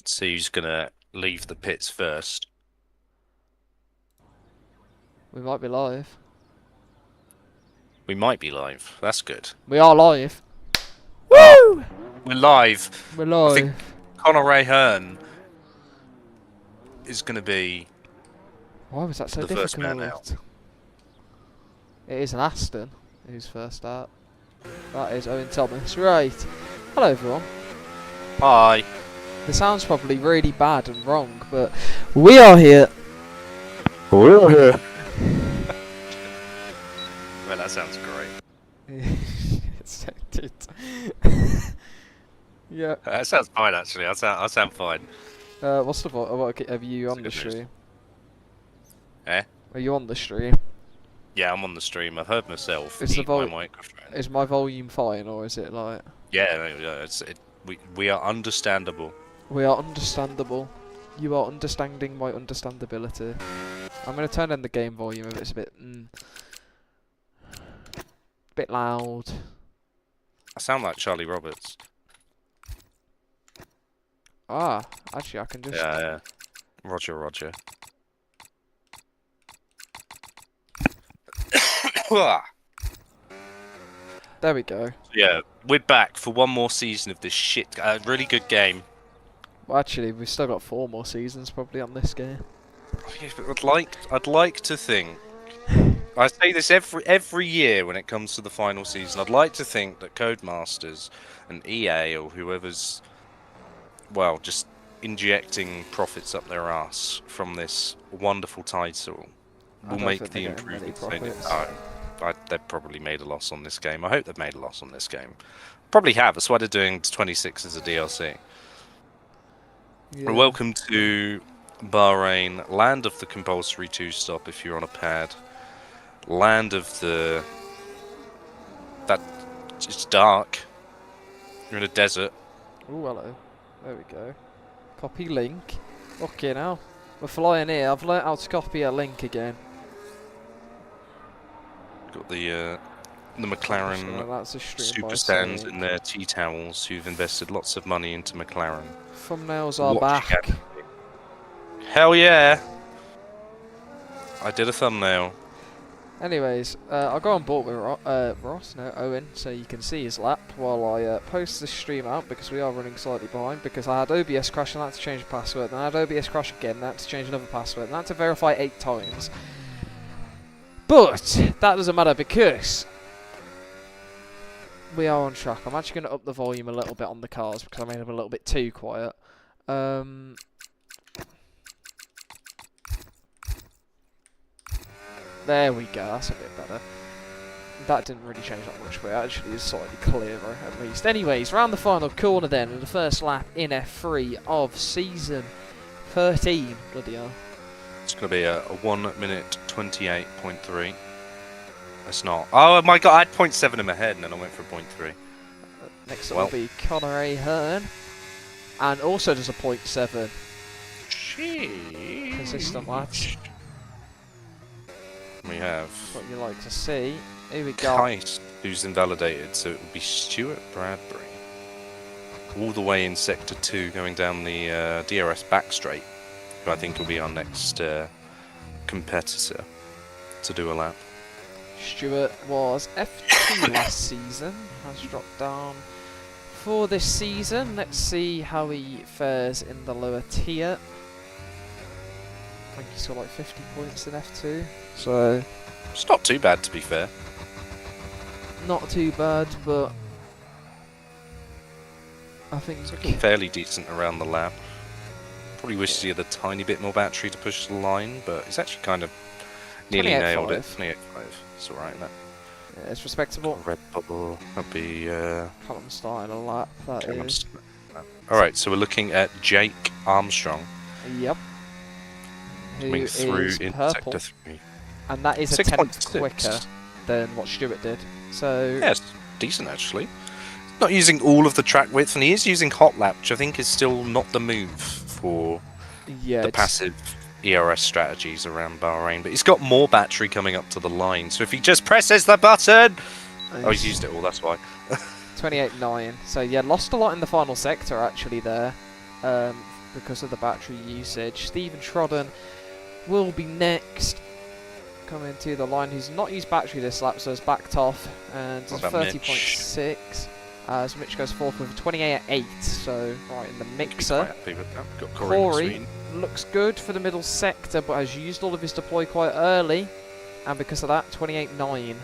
see who's gonna leave the pits first. We might be live. We might be live. That's good. We are live. Ah, Woo! we're live. We're I think live. Conor Ray Hearn is gonna be Why was that so the first man out. difficult? It is an Aston who's first out. That is Owen Thomas. Right. Hello everyone. Hi. The sound's probably really bad and wrong, but we are here. We're here. Well, that sounds great. Yeah. That sounds fine, actually. I sound fine. What's the what are you That's on the good news. stream? Eh? Are you on the stream? Yeah, I'm on the stream. I've heard myself Is the eat my microphone. Is my volume fine, or is it like? Yeah, we are understandable. We are understandable. You are understanding my understandability. I'm gonna turn down the game volume if it's a bit loud. I sound like Charlie Roberts. Ah, actually, I can just. Yeah. Roger. There we go. Yeah, we're back for one more season of this shit. Really good game. Well, actually, we've still got 4 more seasons probably on this game. Yeah, but I'd like to think. I say this every year when it comes to the final season. I'd like to think that Codemasters and EA or whoever's, well, just injecting profits up their ass from this wonderful title will make the improvements. They've probably made a loss on this game. I hope they've made a loss on this game. Probably have. That's why they're doing 26 as a DLC. Yeah. Welcome to Bahrain, land of the compulsory 2-stop if you're on a pad. Land of the... It's dark. You're in a desert. Oh, hello. There we go. Copy link. Okay, now. We're flying here. I've learnt how to copy a link again. Got the McLaren that's a super stands in their tea towels who've invested lots of money into McLaren. Thumbnails are back. Hell yeah! I did a thumbnail. Anyways, I'll go on board with Owen, so you can see his lap while I post this stream out, because we are running slightly behind, because I had OBS crash and I had to change the password, then I had OBS crash again and I had to change another password, and I had to verify 8 times. But that doesn't matter because we are on track. I'm actually going to up the volume a little bit on the cars because I made them a little bit too quiet. There we go, that's a bit better. That didn't really change that much, but it actually is slightly clearer at least. Anyways, round the final corner then, and the first lap in F3 of season 13. Bloody hell. It's going to be a 1 minute 28.3. It's not. Oh my god, I had 0.7 in my head and then I went for 0.3. Next up will be Conor A. Hearn. And also there's a 0.7. Consistent, lads. We have what you like to see. Here we go. Kite, who's invalidated, so it will be Stuart Bradbury. All the way in Sector 2 going down the DRS back straight. Who I think will be our next competitor to do a lap. Stuart was F2 last season, has dropped down for this season. Let's see how he fares in the lower tier. I think he's got like 50 points in F2, so... It's not too bad, to be fair. Not too bad, but... I think... It's looking fairly decent around the lap. Probably wishes he had a tiny bit more battery to push the line, but he's actually kind of nearly nailed it. 28.5. It's alright, that. Yeah, it's respectable. Red bubble. That'll be. Callum starting a lap. That is. Alright, so we're looking at Jake Armstrong. Yep. Coming through in Sector 3. And that is a tenth quicker than what Stuart did. So. Yes, decent actually. Not using all of the track width, and he is using hot lap, which I think is still not the move for the passive ERS strategies around Bahrain. But he's got more battery coming up to the line, so if he just presses the button... Oh, he's used it all, that's why. 28.9. So yeah, lost a lot in the final sector actually there. because of the battery usage. Stephen Trodden will be next. Coming to the line, who's not used battery this lap, so has backed off, and does 30.6. As Mitch goes fourth with a 28.8, so right in the mixer. Got Corey looks good for the middle sector, but has used all of his deploy quite early, and because of that, 28.9.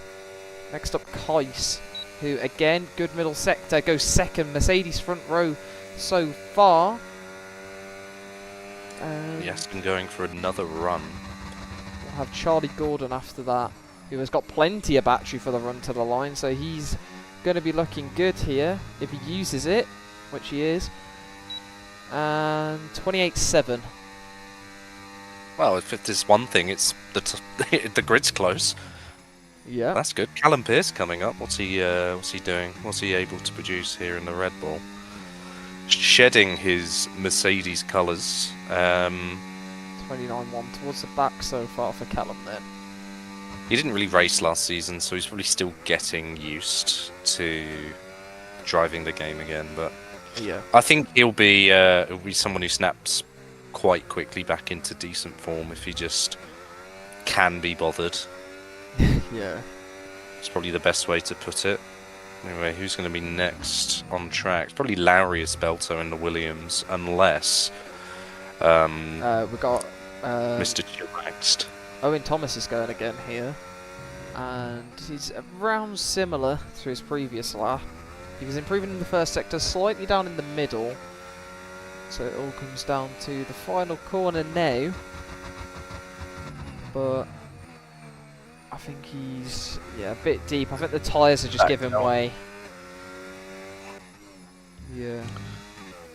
Next up, Kais, who again, good middle sector, goes second. Mercedes front row so far. Yes, been going for another run. We'll have Charlie Gordon after that, who has got plenty of battery for the run to the line, so he's going to be looking good here if he uses it, which he is. And 28.7. Well, if there's one thing, it's the grid's close. Yeah, that's good. Callum Pearce coming up. What's he doing? What's he able to produce here in the Red Bull? Shedding his Mercedes colours. 29.1 towards the back so far for Callum then. He didn't really race last season, so he's probably still getting used to driving the game again. But yeah, I think he'll be someone who snaps quite quickly back into decent form if he just can be bothered. Yeah, it's probably the best way to put it. Anyway, who's going to be next on track? It's probably Lowry Espelto in the Williams, unless we got Mr. Chillaxed. Owen Thomas is going again here, and he's around similar to his previous lap. He was improving in the first sector, slightly down in the middle, so it all comes down to the final corner now. But I think he's a bit deep. I think the tyres are just giving way. Yeah.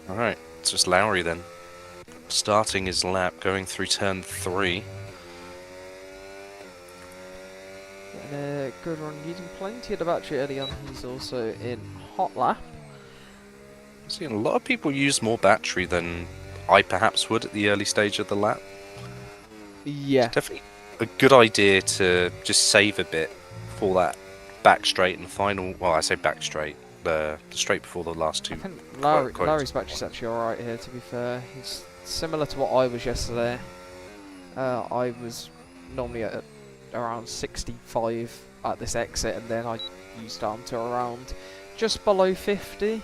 All right, it's just Lowry then, starting his lap, going through turn 3. A good run, using plenty of the battery early on. He's also in hot lap. I'm seeing a lot of people use more battery than I perhaps would at the early stage of the lap. Yeah, it's definitely a good idea to just save a bit for that back straight and final. Well, I say back straight, the straight before the last two. I think Larry's battery's actually alright here, to be fair. He's similar to what I was yesterday. I was normally at around 65 at this exit, and then I used down to around just below 50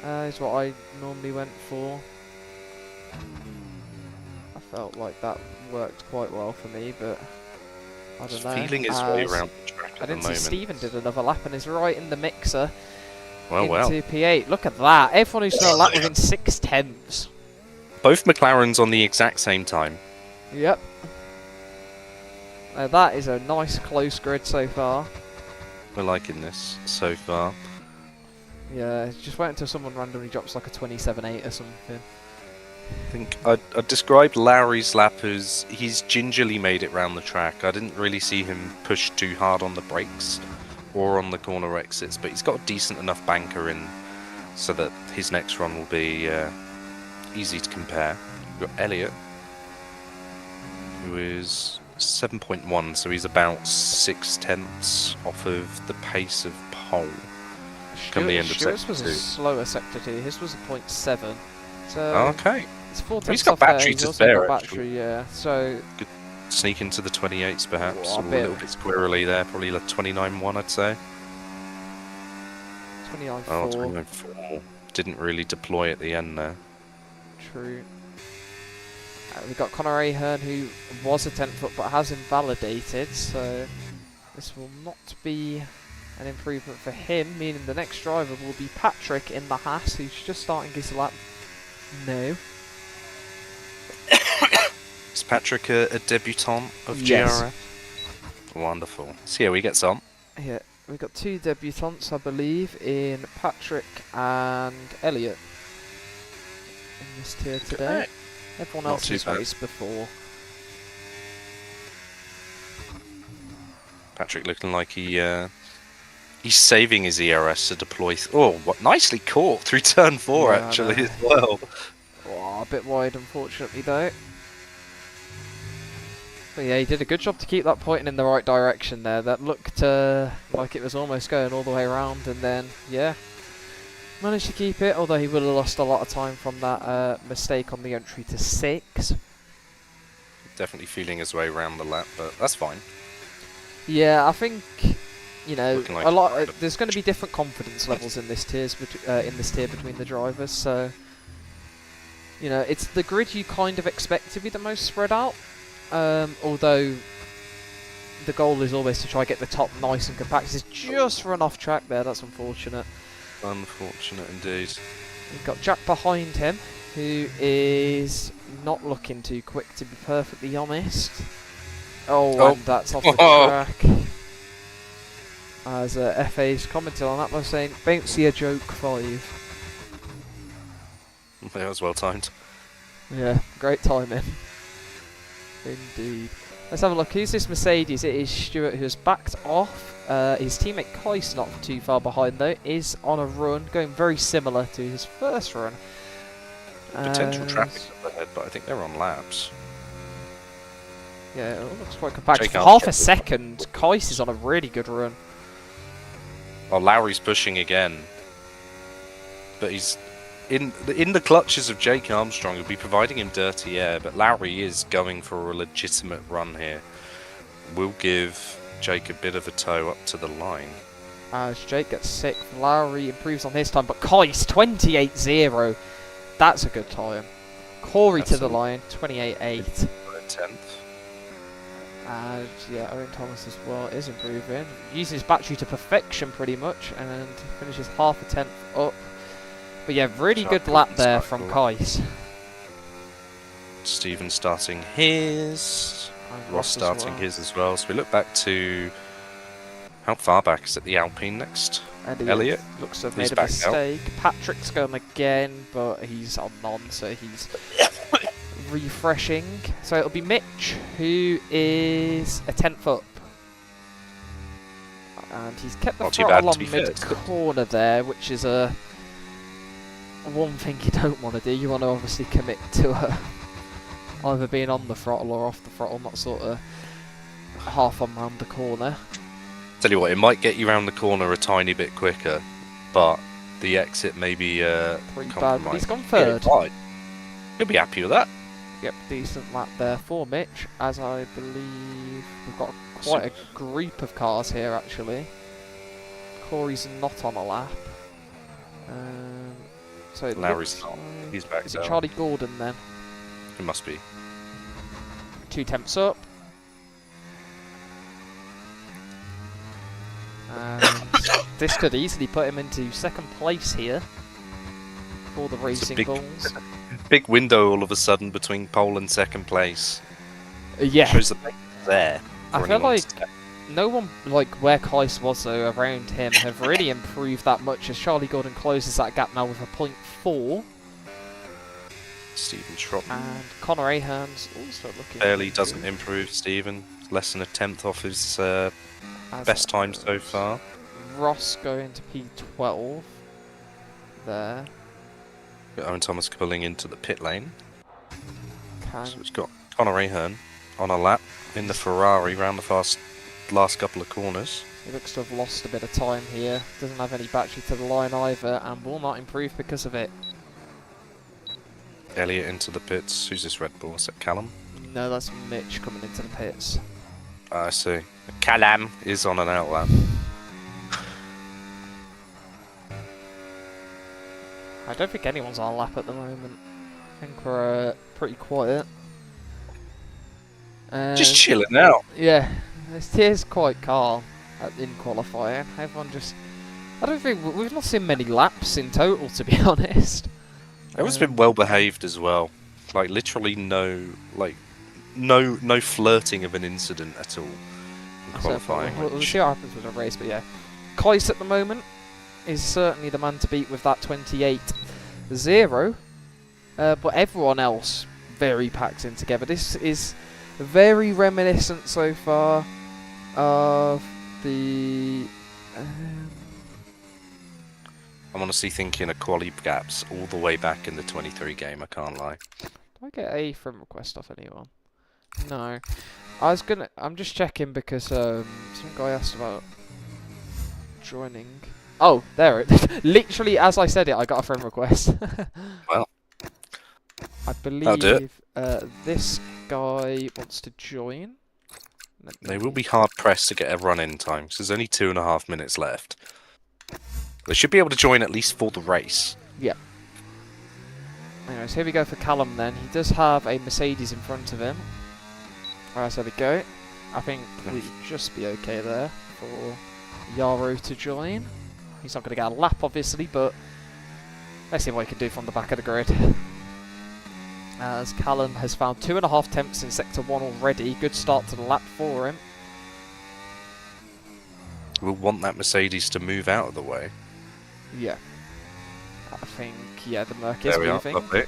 is what I normally went for. I felt like that worked quite well for me, but I don't know. Feeling his way around the track I didn't see Stephen did another lap and is right in the mixer into P8. Look at that. Everyone who's done a lap within 6/10. Both McLarens on the exact same time. Yep. Now that is a nice close grid so far. We're liking this so far. Yeah, just wait until someone randomly drops like a 27.8 or something. I think I'd describe Lowry's lap as he's gingerly made it round the track. I didn't really see him push too hard on the brakes or on the corner exits, but he's got a decent enough banker in so that his next run will be easy to compare. We've got Elliott, who is 7.1, so he's about 6/10 off of the pace of pole. Come the end of Stewart's sector was 2. a slower sector 2. His was a 0.7. So okay. It's 4 He's got battery to spare, battery, yeah. So could sneak into the 28s perhaps, a or a little bit squirrely there. Probably like 29.1, I'd say. 29.4. Oh, 29.4. Didn't really deploy at the end there. True. We've got Connor Ahern, who was a 10th foot but has invalidated, so this will not be an improvement for him, meaning the next driver will be Patrick in the Haas, who's just starting his lap now. Is Patrick a debutant of Yes. GRS? Wonderful. See how he gets on. Yeah, we've got 2 debutants, I believe, in Patrick and Elliott in this tier today. Everyone else has raced before. Patrick looking like he's saving his ERS to deploy. What nicely caught through turn 4 actually as well. Oh, a bit wide, unfortunately, though. But yeah, he did a good job to keep that pointing in the right direction there. That looked like it was almost going all the way around, and then, yeah, Managed to keep it, although he would have lost a lot of time from that mistake on the entry to 6. Definitely feeling his way around the lap, but that's fine. Yeah, I think, you know, Looking like a lot. There's going to be different confidence levels in this tier between the drivers. So, you know, it's the grid you kind of expect to be the most spread out. Although the goal is always to try get the top nice and compact. He's just run off track there. That's unfortunate. Unfortunate indeed. We've got Jack behind him, who is not looking too quick, to be perfectly honest. Oh, and that's off the track. As FA's commented on that by saying, bouncy a joke 5. That was well timed. Yeah, great timing. Indeed. Let's have a look. Who's this Mercedes? It is Stewart, who has backed off. His teammate Kai's not too far behind though. Is on a run, going very similar to his first run. Potential traffic up ahead, but I think they're on laps. Yeah, it looks quite compact. Jake For half a Armstrong. second, Kais is on a really good run. Oh, Lowry's pushing again, but he's in the clutches of Jake Armstrong. He'll be providing him dirty air, but Lowry is going for a legitimate run here. We'll give Jake a bit of a toe up to the line. As Jake gets 6th, Lowry improves on his time, but Kais 28.0. That's a good time. Corey to the line, 28.8. 10th. And yeah, Owen Thomas as well is improving. Using his battery to perfection pretty much, and finishes half a tenth up. But yeah, really good lap there from Kais. Stephen starting his. Ross starting his as well. So we look back to. How far back is it? The Alpine next? Elliot looks to have made a mistake. Patrick's going again, but he's on none, so he's refreshing. So it'll be Mitch, who is a 10th up. And he's kept the throttle on mid-corner there, which is a one thing you don't want to do. You want to obviously commit to either being on the throttle or off the throttle, not sort of half on round the corner. Tell you what, it might get you around the corner a tiny bit quicker, but the exit may be pretty bad. But he's gone third. Yeah, you'll be happy with that. Yep, decent lap there for Mitch, as I believe we've got quite a group of cars here actually. Corey's not on a lap. So it Larry's not. He's back. Is it Charlie Gordon then? It must be. 2 temps up. And this could easily put him into 2nd place here for the Racing Bulls. Big window all of a sudden between pole and 2nd place. Yeah. Shows the pace there. I feel like no one, like where Kais was though, around him have really improved that much, as Charlie Gordon closes that gap now with a 0.4. Stephen Trott. And Connor Ahan's also looking... Barely doesn't improve, Stephen. Less than a 10th off his best time so far. Ross going to P12 there. Owen Thomas pulling into the pit lane. So it's got Connor Ahern on a lap in the Ferrari round the last couple of corners. He looks to have lost a bit of time here. Doesn't have any battery to the line either, and will not improve because of it. Elliot into the pits. Who's this Red Bull? Is it Callum? No, that's Mitch coming into the pits. I see. Callum is on an out lap. I don't think anyone's on a lap at the moment. I think we're pretty quiet. Just chilling out. Yeah, this tier's quite calm in qualifying. Everyone just... I don't think... We've not seen many laps in total, to be honest. Everyone's been well behaved as well. Like, literally no flirting of an incident at all in qualifying. We'll see what happens with the race, but yeah. Kais at the moment is certainly the man to beat with that 28.0. But everyone else very packed in together. This is very reminiscent so far of the... I'm honestly thinking of quali gaps all the way back in the 23 game, I can't lie. Do I get a friend request off anyone? No. I'm just checking because some guy asked about joining. Oh, there it. Literally, as I said it, I got a friend request. Well, I that'll do it. believe this guy wants to join. Let They will me- be hard pressed to get a run in time, because there's only 2.5 minutes left. They should be able to join at least for the race. Yeah. Anyways, here we go for Callum then. He does have a Mercedes in front of him. Alright, so there we go. I think we'd just be okay there for Yarrow to join. He's not going to get a lap, obviously, but let's see what he can do from the back of the grid. As Callum has found 2.5 tenths in Sector 1 already. Good start to the lap for him. We'll want that Mercedes to move out of the way. Yeah. I think, yeah, the Merc is There we are. moving. Lovely.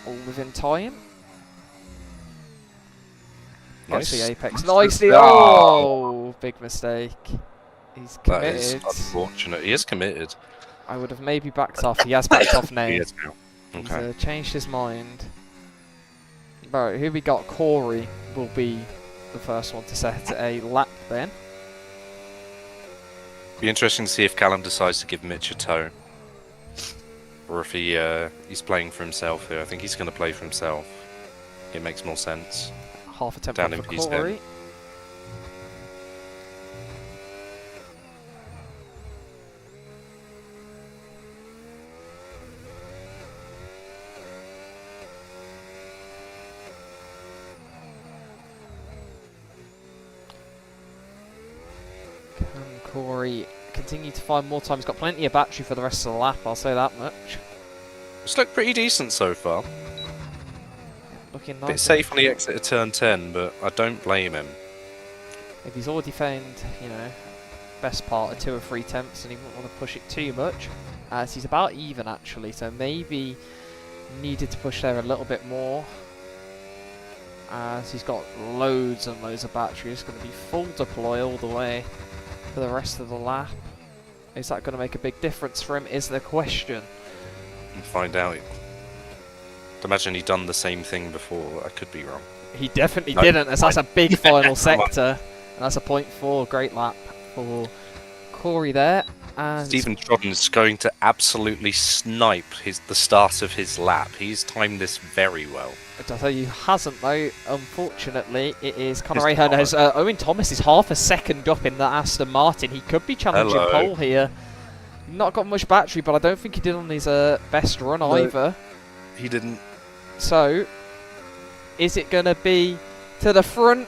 All within time. Nice. Gets the apex nicely. Oh, big mistake. He's That is committed. unfortunate. He is committed. I would have maybe backed off. He has backed off now. He is now. He's Okay. changed his mind. Right, here we got Corey will be the first one to set a lap then. Be interesting to see if Callum decides to give Mitch a tow. Or if he's playing for himself here. I think he's going to play for himself. It makes more sense. Half a tempo Down in for P's Corey. Can Corey continue to find more time? He's got plenty of battery for the rest of the lap, I'll say that much. It's looked pretty decent so far. Looking A nice. bit safe on the exit of turn 10, but I don't blame him. If he's already found, you know, best part of 2 or 3 tenths and he won't want to push it too much, as he's about even actually, so maybe needed to push there a little bit more. As he's got loads and loads of battery, it's going to be full deploy all the way for the rest of the lap. Is that going to make a big difference for him, is the question. And find out. I'd imagine he'd done the same thing before. I could be wrong. He definitely No, didn't, as that's a big final on. sector. And that's a .4, great lap for Corey there. And Stephen Trodden is going to absolutely snipe the start of his lap. He's timed this very well. I tell you, hasn't though. Unfortunately, it is Conor It's Ahern. As Owen Thomas is half a second up in the Aston Martin. He could be challenging Hello. pole here. Not got much battery, but I don't think he did on his best run either. He didn't. So, is it going to be to the front?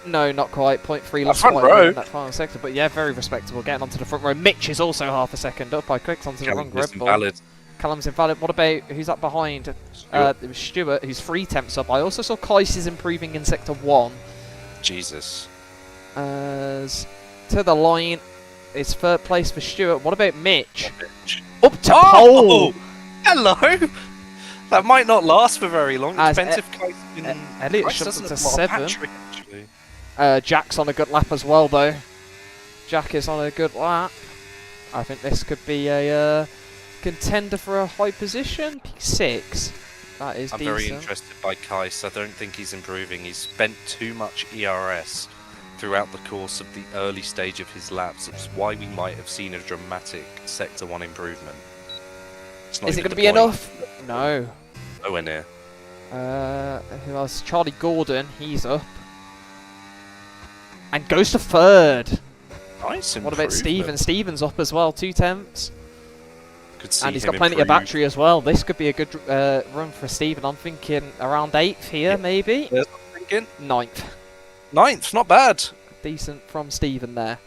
No, not quite. .3 lost front quite a bit row. in that final sector, but yeah, very respectable. Getting onto the front row. Mitch is also half a second up. I clicked onto the wrong Callum is Red Bull. invalid. Callum's invalid. What about who's up behind? Stuart. It was Stuart, who's 3 temps up. I also saw Kais is improving in sector 1. Jesus. As to the line, it's third place for Stuart. What about Mitch? Mitch. Up to pole! Hello! That might not last for very long. It As depends if Kais Elliot Kais jumped doesn't to have a lot of 7. battery, actually. Jack's on a good lap as well, though. Jack is on a good lap. I think this could be a contender for a high position. P6. That is I'm decent. very interested by Kais. I don't think he's improving. He's spent too much ERS throughout the course of the early stage of his laps. It's why we might have seen a dramatic Sector 1 improvement. It's not Is it even going to the be point. enough? No. Nowhere near. Who else? Charlie Gordon. He's up. And goes to third. Nice What about Steven? improvement. Steven's up as well. 2 temps. Could see And he's him got plenty of improve. battery as well. This could be a good run for Steven. I'm thinking around 8th here, Yeah. maybe. There's what I'm thinking. 9th. 9th, not bad. Decent from Steven there.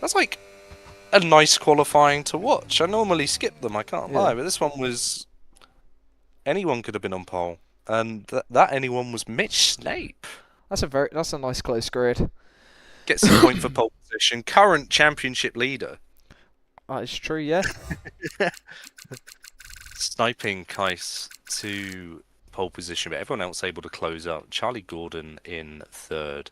That's like a nice qualifying to watch. I normally skip them, I can't Yeah. lie, but this one was... Anyone could have been on pole. And that anyone was Mitch Snape. That's a nice close grid. Gets a point for pole position. Current championship leader. That is true, yeah. Sniping Kais to pole position, but everyone else able to close up. Charlie Gordon in third.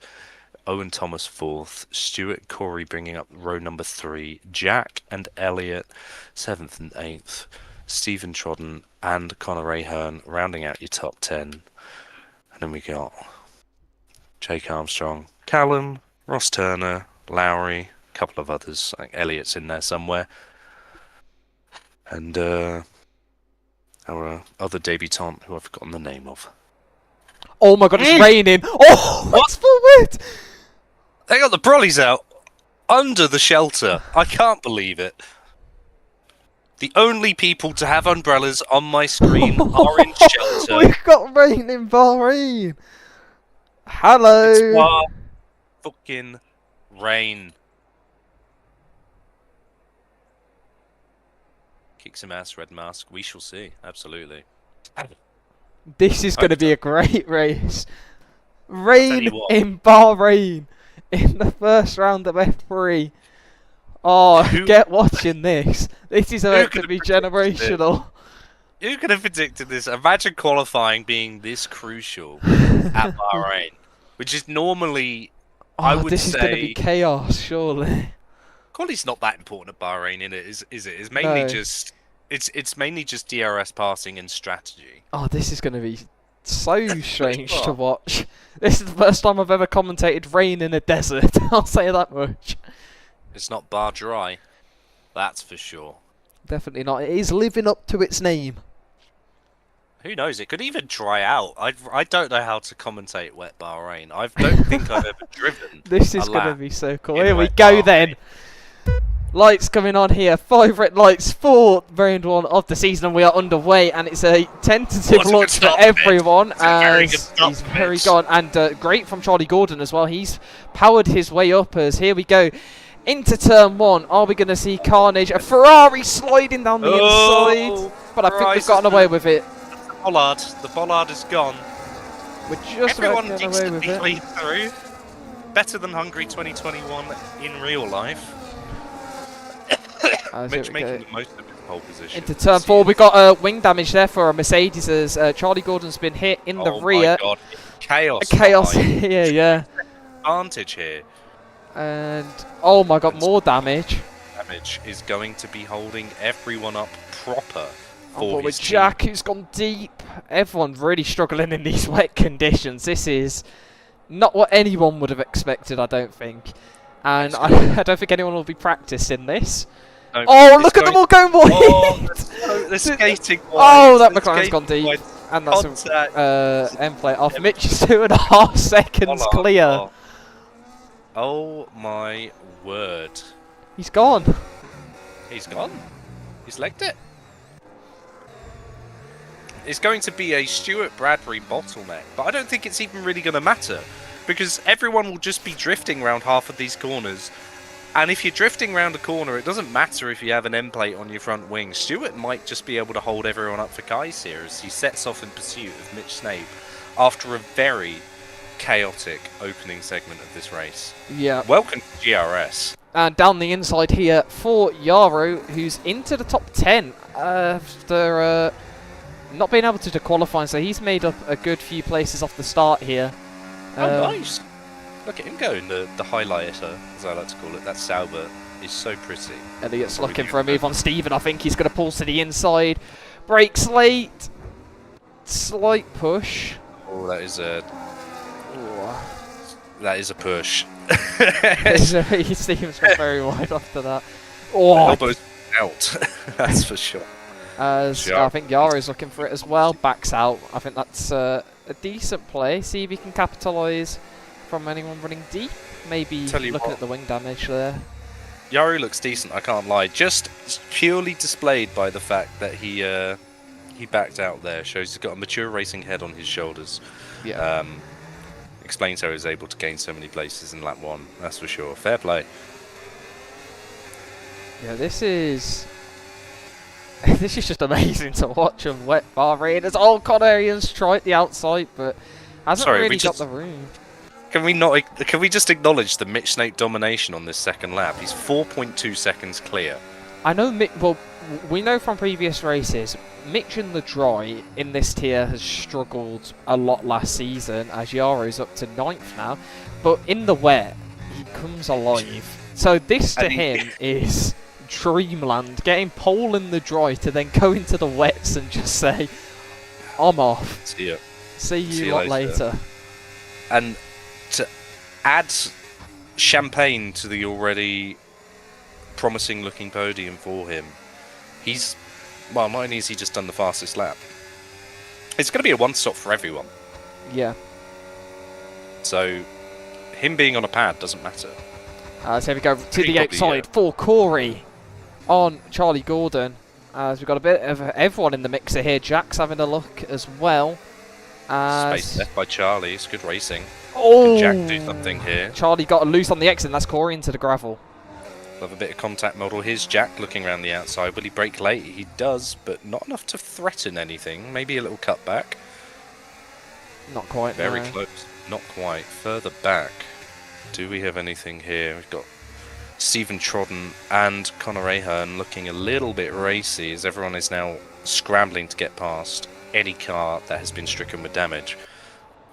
Owen Thomas fourth. Stuart Corey bringing up row number 3. Jack and Elliot 7th and 8th. Stephen Trodden and Conor Ahern rounding out your top 10. And then we got Jake Armstrong, Callum, Ross Turner, Lowry, couple of others. I think Elliot's in there somewhere. And our other debutante, who I've forgotten the name of. Oh my god, it's raining! Oh, that's forward! They got the brollies out under the shelter. I can't believe it. The only people to have umbrellas on my screen are in shelter. We've got rain in Bahrain! Hello! It's far fucking rain. Kick some ass, red mask. We shall see. Absolutely. This is going to be a great race. Rain you what. in Bahrain in the first round of F3. Oh, get watching this. This is about to be generational. Who could have predicted this? Imagine qualifying being this crucial at Bahrain, which is normally, I would this say, is going to be chaos, surely. Quality's not that important at Bahrain, is it? It's mainly No. just it's mainly just DRS passing and strategy. Oh, this is going to be so strange to watch. This is the first time I've ever commentated rain in a desert. I'll say that much. It's not bar dry, that's for sure. Definitely not. It is living up to its name. Who knows? It could even dry out. I don't know how to commentate wet Bahrain. I don't think I've ever driven. This is going to be so cool. in Here we wet go Bahrain. then. Lights coming on here. 5 red lights for round 1 of the season, and we are underway. And it's a tentative What a launch good for start, everyone. Mitch. It's a very As good start, he's very Mitch. gone, and great from Charlie Gordon as well. He's powered his way up. As here we go into turn 1. Are we going to see carnage? A Ferrari sliding down the inside, but I think we've Christ. gotten away with it. The bollard is gone. We're just Everyone about getting away with decently it. played through. Better than Hungary 2021 in real life. As here Mitch we go. making the most of his pole position. Into turn 4, we got wing damage there for a Mercedes as Charlie Gordon's been hit in the rear. My God. Chaos. Chaos behind. here, yeah. Advantage here. And oh my god, more damage. Damage is going to be holding everyone up proper. Oh, For but with his team. Jack, who's gone deep. Everyone's really struggling in these wet conditions. This is not what anyone would have expected, I don't think. And I don't think anyone will be practicing this. No, Oh, it's look at them all going wide! the skating Oh, wide. that The McLaren's gone skating deep. wide. And that's Contact. end play off. Mitch is 2.5 seconds Bollard. clear. Oh my word. He's gone. He's gone. He's legged it. It's going to be a Stuart Bradbury bottleneck, but I don't think it's even really going to matter because everyone will just be drifting around half of these corners. And if you're drifting around a corner, it doesn't matter if you have an end plate on your front wing. Stuart might just be able to hold everyone up for Kais here as he sets off in pursuit of Mitch Snape after a very chaotic opening segment of this race. Yeah. Welcome to GRS. And down the inside here for Yaro, who's into the top 10 after not being able to qualify, so he's made up a good few places off the start here. Oh, nice. Look at him going, the highlighter, as I like to call it. That Sauber is so pretty. Elliot's looking for a move on Steven. I think he's going to pull to the inside. Brakes late. Slight push. Oh, that is a push. Steven's got very wide after that. Oh, Elbows out, that's for sure. as I think Yaro's looking for it as well. Backs out. I think that's a decent play. See if he can capitalise from anyone running deep. Maybe looking at the wing damage there. Yaru looks decent, I can't lie. Just purely displayed by the fact that he backed out there. Shows he's got a mature racing head on his shoulders. Yeah. Explains how he was able to gain so many places in lap 1. That's for sure. Fair play. Yeah, this is just amazing to watch on wet Bahrain. As all Conarians try at the outside, but hasn't really got the room. Can we just acknowledge the Mitch Snape domination on this second lap? He's 4.2 seconds clear. I know we know from previous races, Mitch in the dry in this tier has struggled a lot last season, as Yaro's up to 9th now. But in the wet, he comes alive. So this to him is dreamland. Getting pole in the dry to then go into the wets and just say, I'm off. See ya. See you later. And to add champagne to the already promising looking podium for him. He's, well, not only has he just done the fastest lap, it's going to be a one-stop for everyone. Yeah. So, him being on a pad doesn't matter. So here we go to the outside for Corey on Charlie Gordon. As we've got a bit of everyone in the mixer here. Jack's having a look as well. Space left by Charlie. It's good racing. Oh! Can Jack do something here? Charlie got a loose on the exit, and that's Corey into the gravel. Love a bit of contact model. Here's Jack looking around the outside. Will he brake late? He does, but not enough to threaten anything. Maybe a little cutback. Not quite. Very no. close. Not quite. Further back. Do we have anything here? We've got Stephen Trodden and Conor Ahern looking a little bit racy as everyone is now scrambling to get past any car that has been stricken with damage.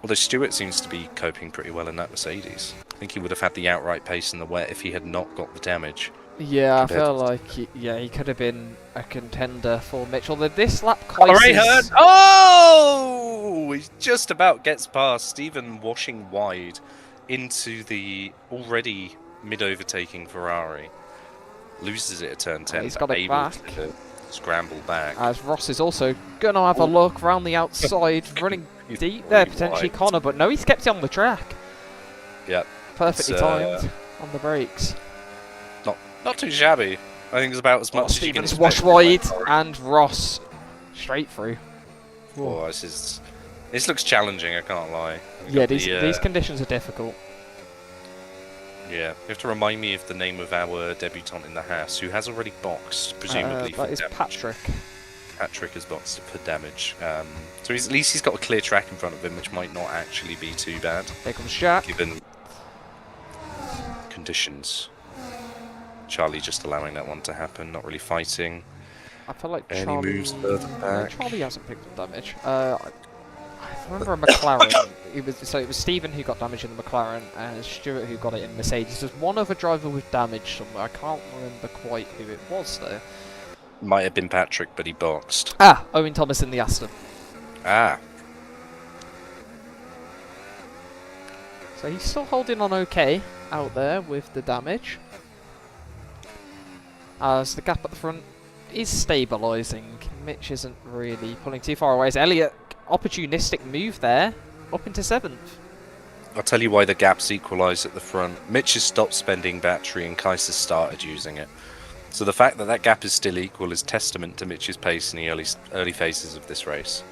Although Stewart seems to be coping pretty well in that Mercedes. I think he would have had the outright pace in the wet if he had not got the damage. Yeah, I feel like he could have been a contender for Mitch. Although this lap crisis... Oh! He just about gets past Stephen washing wide into the already mid-overtaking Ferrari. Loses it at turn 10. He's got it back. To scramble back. As Ross is also going to have a look around the outside, running deep there, potentially wide. Connor, but no, he's kept it on the track. Yep. Perfectly timed on the brakes. Not too shabby. I think it's about as much as you can Stevens expect. wash wide, and Ross straight through. Oh, this looks challenging, I can't lie. Yeah, these conditions are difficult. Yeah, you have to remind me of the name of our debutant in the Haas, who has already boxed, presumably for that is damage. Patrick. Patrick has boxed for damage. So at least he's got a clear track in front of him, which might not actually be too bad. Here comes Jack. Given conditions. Charlie just allowing that one to happen, not really fighting. I feel like Any Charlie... moves further back? Charlie hasn't picked up damage. I remember a McLaren. It was Stephen who got damage in the McLaren, and Stewart who got it in Mercedes. There's one other driver with damage somewhere. I can't remember quite who it was though. Might have been Patrick, but he boxed. Ah, Owen Thomas in the Aston. Ah. So he's still holding on okay out there with the damage. As the gap at the front is stabilising. Mitch isn't really pulling too far away. As Elliott, opportunistic move there, up into 7th. I'll tell you why the gap's equalised at the front. Mitch has stopped spending battery and Kaiser started using it. So the fact that that gap is still equal is testament to Mitch's pace in the early phases of this race.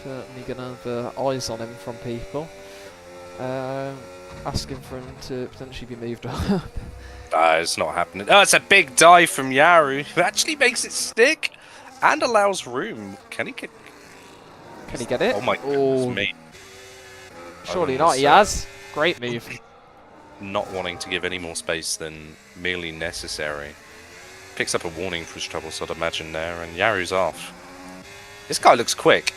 Certainly going to have eyes on him from people. Asking for him to potentially be moved up. It's not happening. Oh, it's a big dive from Yaru, who actually makes it stick and allows room. Can he get it? Oh my goodness me. Surely not, he has. Great move. Not wanting to give any more space than merely necessary. Picks up a warning for his trouble, so I'd imagine there, and Yaru's off. This guy looks quick.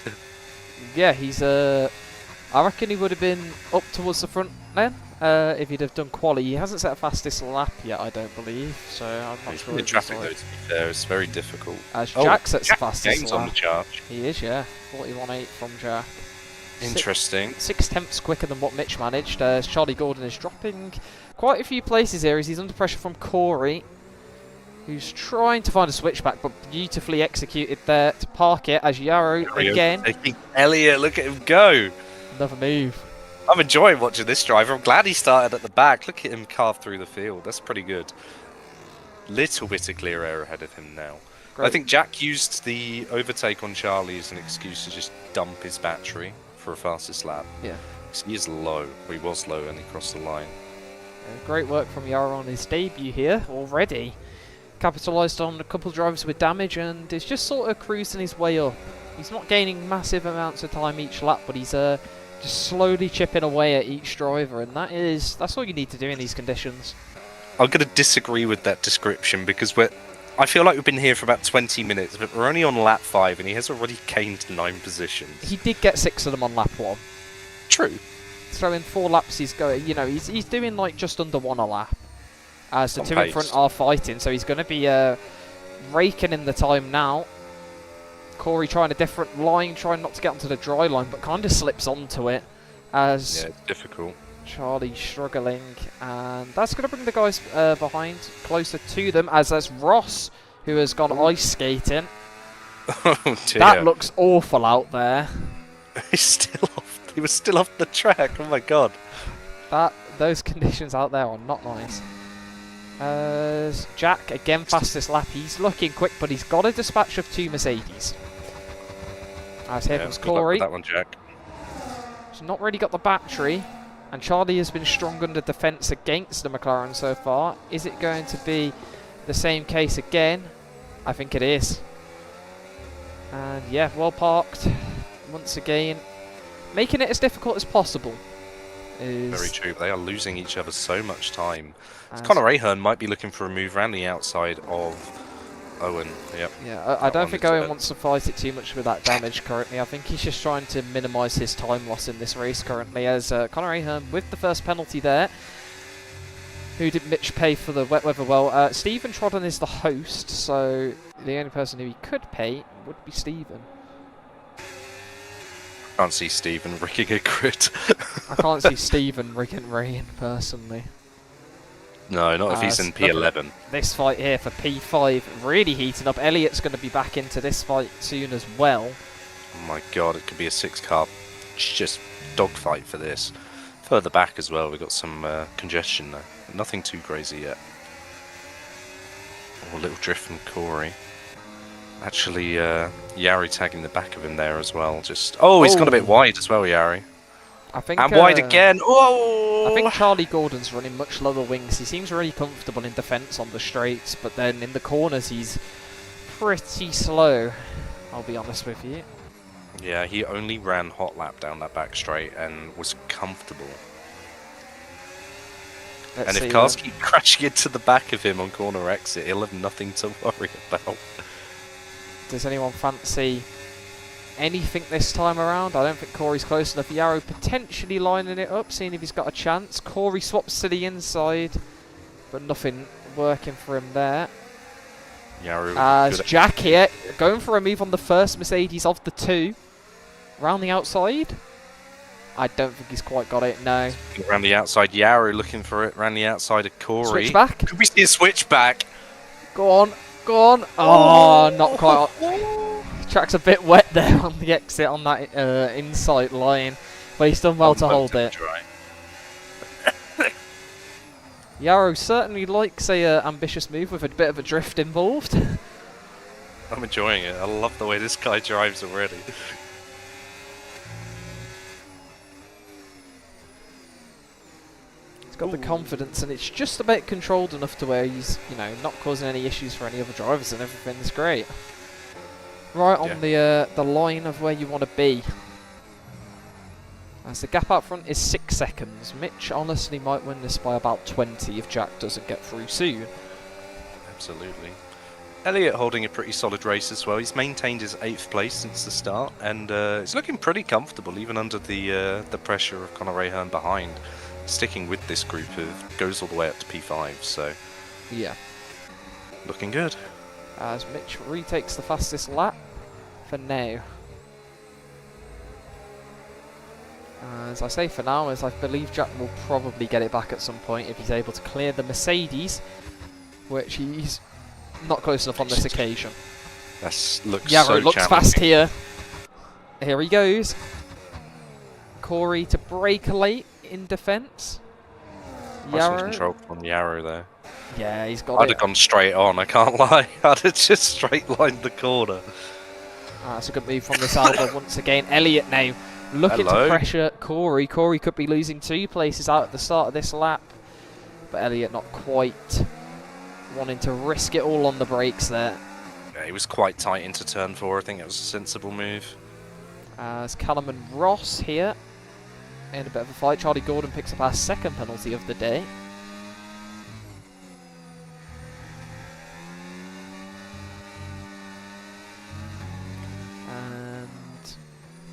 Yeah, he's I reckon he would have been up towards the front then, if he'd have done quali. He hasn't set a fastest lap yet, I don't believe, so I'm not sure. In traffic though, to be fair, it's very difficult. As Jack sets the fastest lap. On the charge. He is, yeah. 41.8 from Jack. Interesting. 6/10 quicker than what Mitch managed. As Charlie Gordon is dropping quite a few places here as he's under pressure from Corey, who's trying to find a switchback, but beautifully executed there to park it as Yaru again. Elliott, look at him go. Another move. I'm enjoying watching this driver. I'm glad he started at the back. Look at him carve through the field. That's pretty good. Little bit of clear air ahead of him now. Great. I think Jack used the overtake on Charlie as an excuse to just dump his battery for a fastest lap. Yeah. He is low. He was low and he crossed the line. Great work from Yaru on his debut here already. Capitalised on a couple of drivers with damage and is just sort of cruising his way up. He's not gaining massive amounts of time each lap, but he's just slowly chipping away at each driver, and that's all you need to do in these conditions. I'm going to disagree with that description because I feel like we've been here for about 20 minutes, but we're only on lap 5 and he has already gained 9 positions. He did get 6 of them on lap 1. True. So in 4 laps he's going, he's doing like just under 1 a lap. As the 2 in front are fighting, so he's going to be raking in the time now. Corey trying a different line, trying not to get onto the dry line, but kind of slips onto it. As yeah, it's difficult. Charlie struggling, and that's going to bring the guys behind closer to them, as there's Ross, who has gone ice skating. Oh dear. That looks awful out there. He's still off. He was still off the track. Oh my god. Those conditions out there are not nice. Jack, again, fastest lap. He's looking quick, but he's got a dispatch of 2 Mercedes. As here comes Corey. That one, Jack. He's not really got the battery, and Charlie has been strong under defence against the McLaren so far. Is it going to be the same case again? I think it is. And yeah, well parked once again, making it as difficult as possible. Very true. They are losing each other so much time. Conor Ahern might be looking for a move around the outside of Owen. Yep. Yeah, I don't think Owen wants to fight it too much with that damage currently. I think he's just trying to minimise his time loss in this race currently, as Conor Ahern with the first penalty there. Who did Mitch pay for the wet weather? Well, Stephen Trodden is the host, so the only person who he could pay would be Stephen. I can't see Stephen rigging a grid. I can't see Stephen rigging rain personally. No, not if he's in P11. This fight here for P5 really heating up. Elliot's going to be back into this fight soon as well. Oh my god, it could be a 6-car just dogfight for this. Further back as well, we've got some congestion there. Nothing too crazy yet. Oh, a little drift from Corey. Actually, Yari tagging the back of him there as well. Just he's gone a bit wide as well, Yari. I think, and wide again. Oh! I think Charlie Gordon's running much lower wings. He seems really comfortable in defence on the straights, but then in the corners he's pretty slow, I'll be honest with you. Yeah, he only ran hot lap down that back straight and was comfortable. And if cars keep crashing into the back of him on corner exit, he'll have nothing to worry about. Does anyone fancy anything this time around? I don't think Corey's close enough. Yarrow potentially lining it up, seeing if he's got a chance. Corey swaps to the inside, but nothing working for him there. Yarrow as Jack here, going for a move on the first Mercedes of the 2. Round the outside. I don't think he's quite got it, no. Around the outside, Yarrow looking for it. Around the outside of Corey. Switchback. Could we see a switchback? Go on. Go on. Oh, not quite. Track's a bit wet there on the exit on that inside line, but he's done well to hold it. Yarrow certainly likes a ambitious move with a bit of a drift involved. I'm enjoying it. I love the way this guy drives already. He's got the confidence, and it's just about controlled enough to where he's, you know, not causing any issues for any other drivers, and everything's great. Right on the line of where you want to be. As the gap out front is 6 seconds. Mitch honestly might win this by about 20 if Jack doesn't get through soon. Absolutely. Elliot holding a pretty solid race as well. He's maintained his 8th place since the start, and he's looking pretty comfortable even under the pressure of Conor Ahern behind. Sticking with this group goes all the way up to P5, so yeah, looking good. As Mitch retakes the fastest lap for now. As I say for now, as I believe Jack will probably get it back at some point if he's able to clear the Mercedes, which he's not close enough on this occasion. That looks Yarrow so looks fast here. Here he goes. Corey to brake late in defence. Yarrow control from Yarrow there. Yeah, he's got it. I'd have gone straight on, I can't lie. I'd have just straight lined the corner. That's a good move from this Alba once again. Elliot now looking to pressure Corey. Corey could be losing 2 places out at the start of this lap, but Elliot not quite wanting to risk it all on the brakes there. Yeah, he was quite tight into turn 4. I think it was a sensible move. As Callum and Ross here in a bit of a fight. Charlie Gordon picks up our 2nd penalty of the day.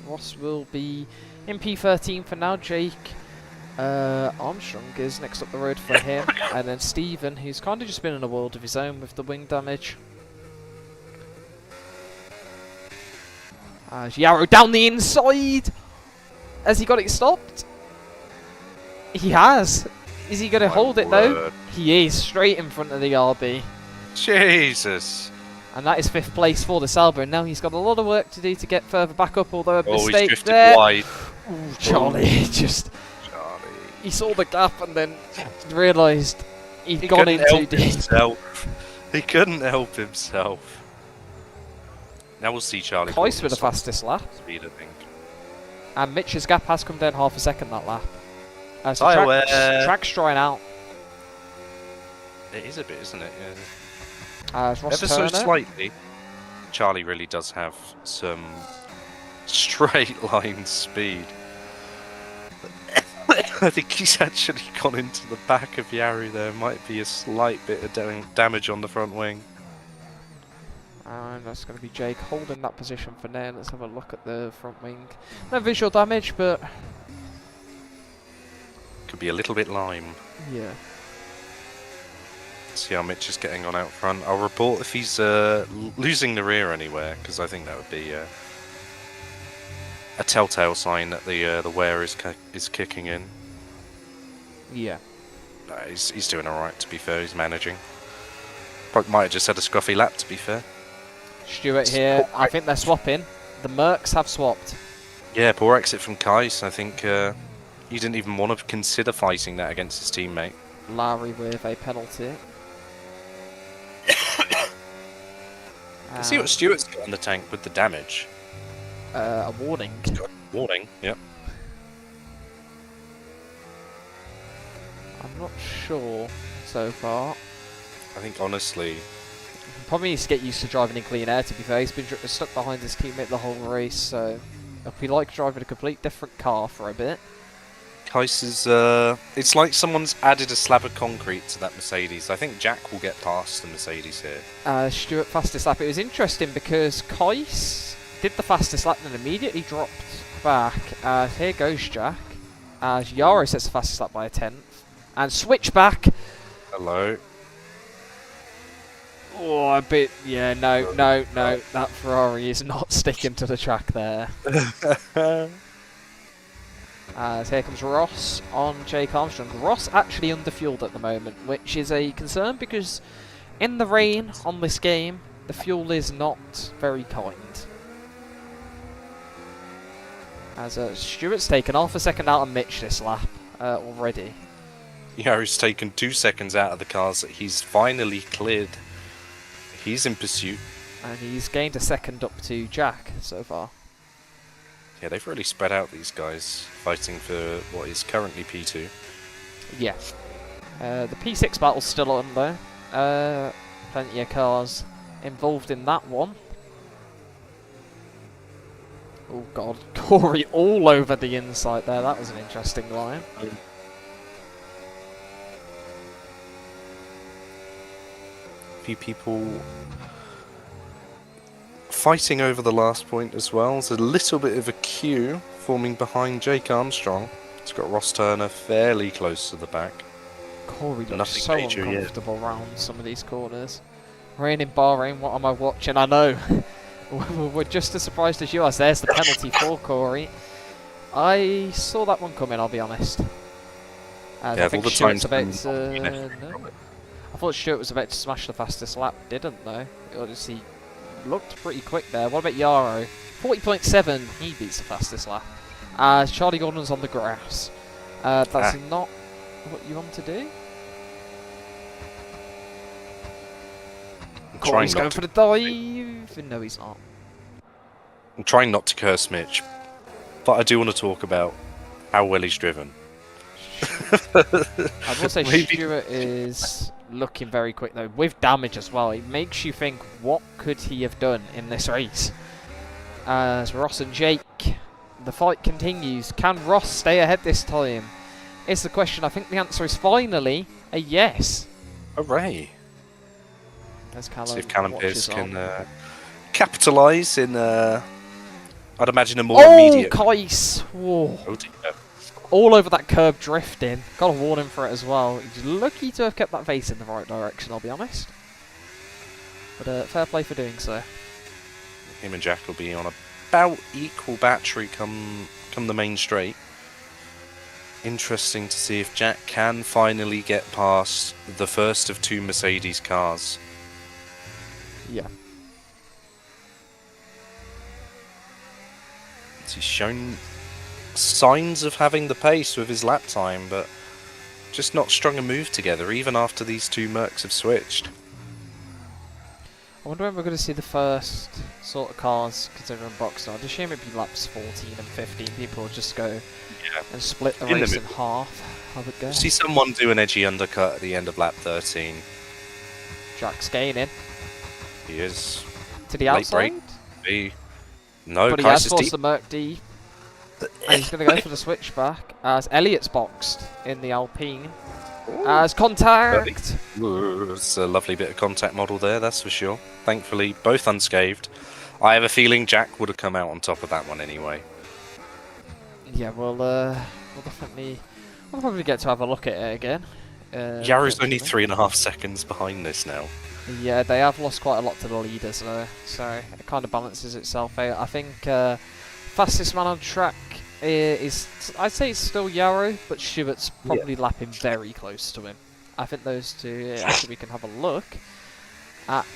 Ross will be in P13 for now. Jake Armstrong is next up the road for him. And then Stephen, who's kind of just been in a world of his own with the wing damage. Yarrow down the inside! Has he got it stopped? He has. Is he going to My hold it though? word. He is, straight in front of the RB. Jesus. And that is 5th place for the Sauber. And now he's got a lot of work to do to get further back up, although a Oh, he's mistake drifted there. wide. Ooh, Charlie just... Charlie. He saw the gap and then realised he'd He gone couldn't in too help deep. himself. He couldn't help himself. Now we'll see Charlie. Kais with the fastest lap. Speed, I think. And Mitch's gap has come down half a second that lap. So Tyre track's drying out. It is a bit, isn't it? Yeah. Ross Ever Turner. so slightly. Charlie really does have some straight line speed. I think he's actually gone into the back of Yari there. Might be a slight bit of damage on the front wing. And that's going to be Jake holding that position for now. Let's have a look at the front wing. No visual damage, but... Could be a little bit lime. yeah. See how Mitch is getting on out front. I'll report if he's losing the rear anywhere, because I think that would be a telltale sign that the wear is kicking in. Yeah. No, he's doing all right. To be fair, he's managing. Probably might have just had a scruffy lap. To be fair. Stewart here. I think they're swapping. The Mercs have swapped. Yeah, poor exit from Kais. I think he didn't even want to consider fighting that against his teammate. Larry with a penalty. Can see what Stewart's got in the tank with the damage. A warning. Warning. Yep. I'm not sure so far. I think honestly, Probably needs to get used to driving in clean air, to be fair. He's been stuck behind his teammate the whole race, so it'll be like driving a complete different car for a bit. Kais is, it's like someone's added a slab of concrete to that Mercedes. I think Jack will get past the Mercedes here. Stewart fastest lap. It was interesting because Kais did the fastest lap and then immediately dropped back. Here goes Jack. Yaro sets the fastest lap by a 10th. And switch back. Hello. Oh, a bit. Yeah, no. That Ferrari is not sticking to the track there. So here comes Ross on Jake Armstrong. Ross actually underfueled at the moment, which is a concern because in the rain on this game, the fuel is not very kind. As Stewart's taken half a second out of Mitch this lap already. Yeah, he's taken 2 seconds out of the cars that he's finally cleared. He's in pursuit. And he's gained a second up to Jack so far. Yeah, they've really spread out, these guys, fighting for what is currently P2. Yeah. The P6 battle's still on though. Plenty of cars involved in that one. Oh god, Corey all over the inside there. That was an interesting line. A few people fighting over the last point as well. There's a little bit of a queue forming behind Jake Armstrong. It's got Ross Turner fairly close to the back. Corey looks Nothing so major yet. uncomfortable around some of these corners. Rain in Bahrain, what am I watching? I know. We're just as surprised as you are. There's the penalty for Corey. I saw that one coming, I'll be honest. Yeah, I think all the Stewart's times about to... no. I thought Stewart was about to smash the fastest lap. Didn't though. He looked pretty quick there. What about Yaro? 40.7. He beats the fastest lap. Charlie Gordon's on the grass. That's not what you want to do. Corey's going for the dive. No, he's not. I'm trying not to curse Mitch, but I do want to talk about how well he's driven. I will say Maybe. Stewart is looking very quick though, with damage as well. It makes you think, what could he have done in this race? As Ross and Jake, the fight continues. Can Ross stay ahead this time? Is the question. I think the answer is finally a yes. Hooray! As Callum See if Callum watches Pierce can on. capitalise in, I'd imagine, a more immediate... Kais! Whoa. Oh dear. All over that curb drifting. Got to warn him for it as well. He's lucky to have kept that face in the right direction, I'll be honest. But fair play for doing so. Him and Jack will be on about equal battery come the main straight. interesting to see if Jack can finally get past the first of 2 Mercedes cars. Yeah. He's shown signs of having the pace with his lap time, but just not strung a move together, even after these 2 Mercs have switched. I wonder when we're going to see the first sort of cars considering box start. I'd assume it'd be laps 14 and 15. People will just go and split the race in half, I would guess. See someone do an edgy undercut at the end of lap 13. Jack's gaining. He is. To the outside? No, but he Kais has is forced deep. the Merc D. And he's going to go for the switchback as Elliot's boxed in the Alpine. As contact! Ooh, it's a lovely bit of contact model there, that's for sure. Thankfully, both unscathed. I have a feeling Jack would have come out on top of that one anyway. Yeah, we'll definitely... We'll probably get to have a look at it again. Yaru's only 3.5 seconds behind this now. Yeah, they have lost quite a lot to the leaders though, so it kind of balances itself out. I think fastest man on track is, I'd say it's still Yaru, but Stewart's probably lapping very close to him. I think those two, actually we can have a look at,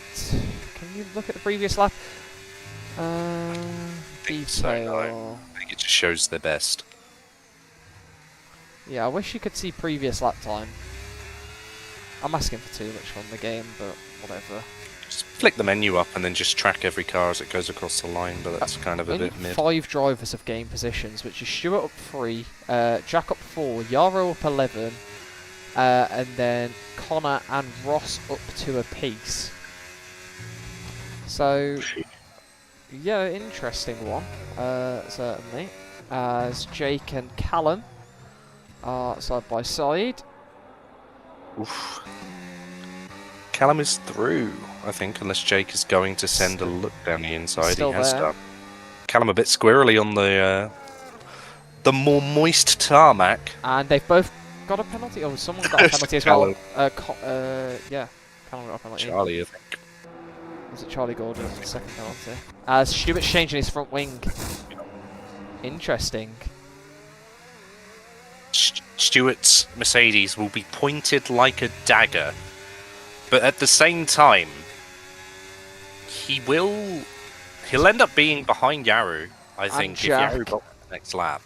can you look at the previous lap? Detail. So, I think it just shows their best. Yeah, I wish you could see previous lap time. I'm asking for too much from the game, but whatever. Just flick the menu up and then just track every car as it goes across the line, but that's kind of a bit mid. 5 drivers have gained positions, which is Stewart up 3, Jack up 4, Yaro up 11, and then Connor and Ross up 2 apiece. So, yeah, interesting one, certainly. As Jake and Callum are side by side. Oof. Callum is through, I think, unless Jake is going to send a look down the inside. Still he has there. done. Callum a bit squirrely on the more moist tarmac. And they've both got a penalty. Oh, someone got a penalty as well. Yeah, Callum got a penalty. Charlie, I think. Was it Charlie Gordon? Second penalty. As Stewart's changing his front wing. Interesting. Stewart's Mercedes will be pointed like a dagger, but at the same time, he'll end up being behind Yaru, I think, if Yaru got the next lap.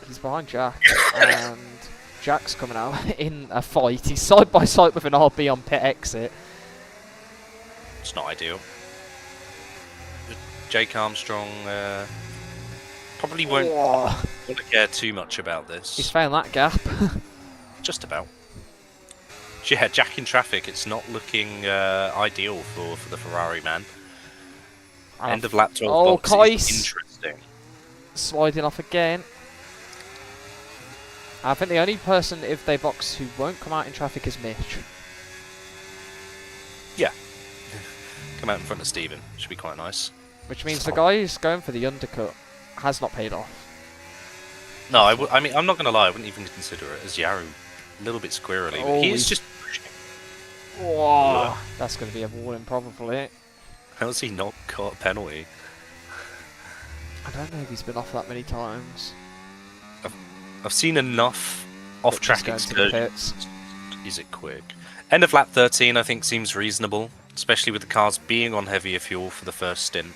He's behind Jack, and Jack's coming out in a fight. He's side by side with an RB on pit exit. It's not ideal. Jake Armstrong probably won't want to care too much about this. He's found that gap. Just about. Yeah, Jack in traffic, it's not looking ideal for the Ferrari man. End of lap 12 box is interesting. Sliding off again. I think the only person, if they box, who won't come out in traffic is Mitch. Yeah. Come out in front of Steven. Should be quite nice. Which means the guy who's going for the undercut has not paid off. No, I mean, I'm not going to lie, I wouldn't even consider it as Yaru. A little bit squirrely, but he is just pushing. Whoa. That's going to be a warning, probably. How's he not caught a penalty? I don't know if he's been off that many times. I've seen enough off-track excursions. Is it quick? End of lap 13, I think, seems reasonable, especially with the cars being on heavier fuel for the first stint.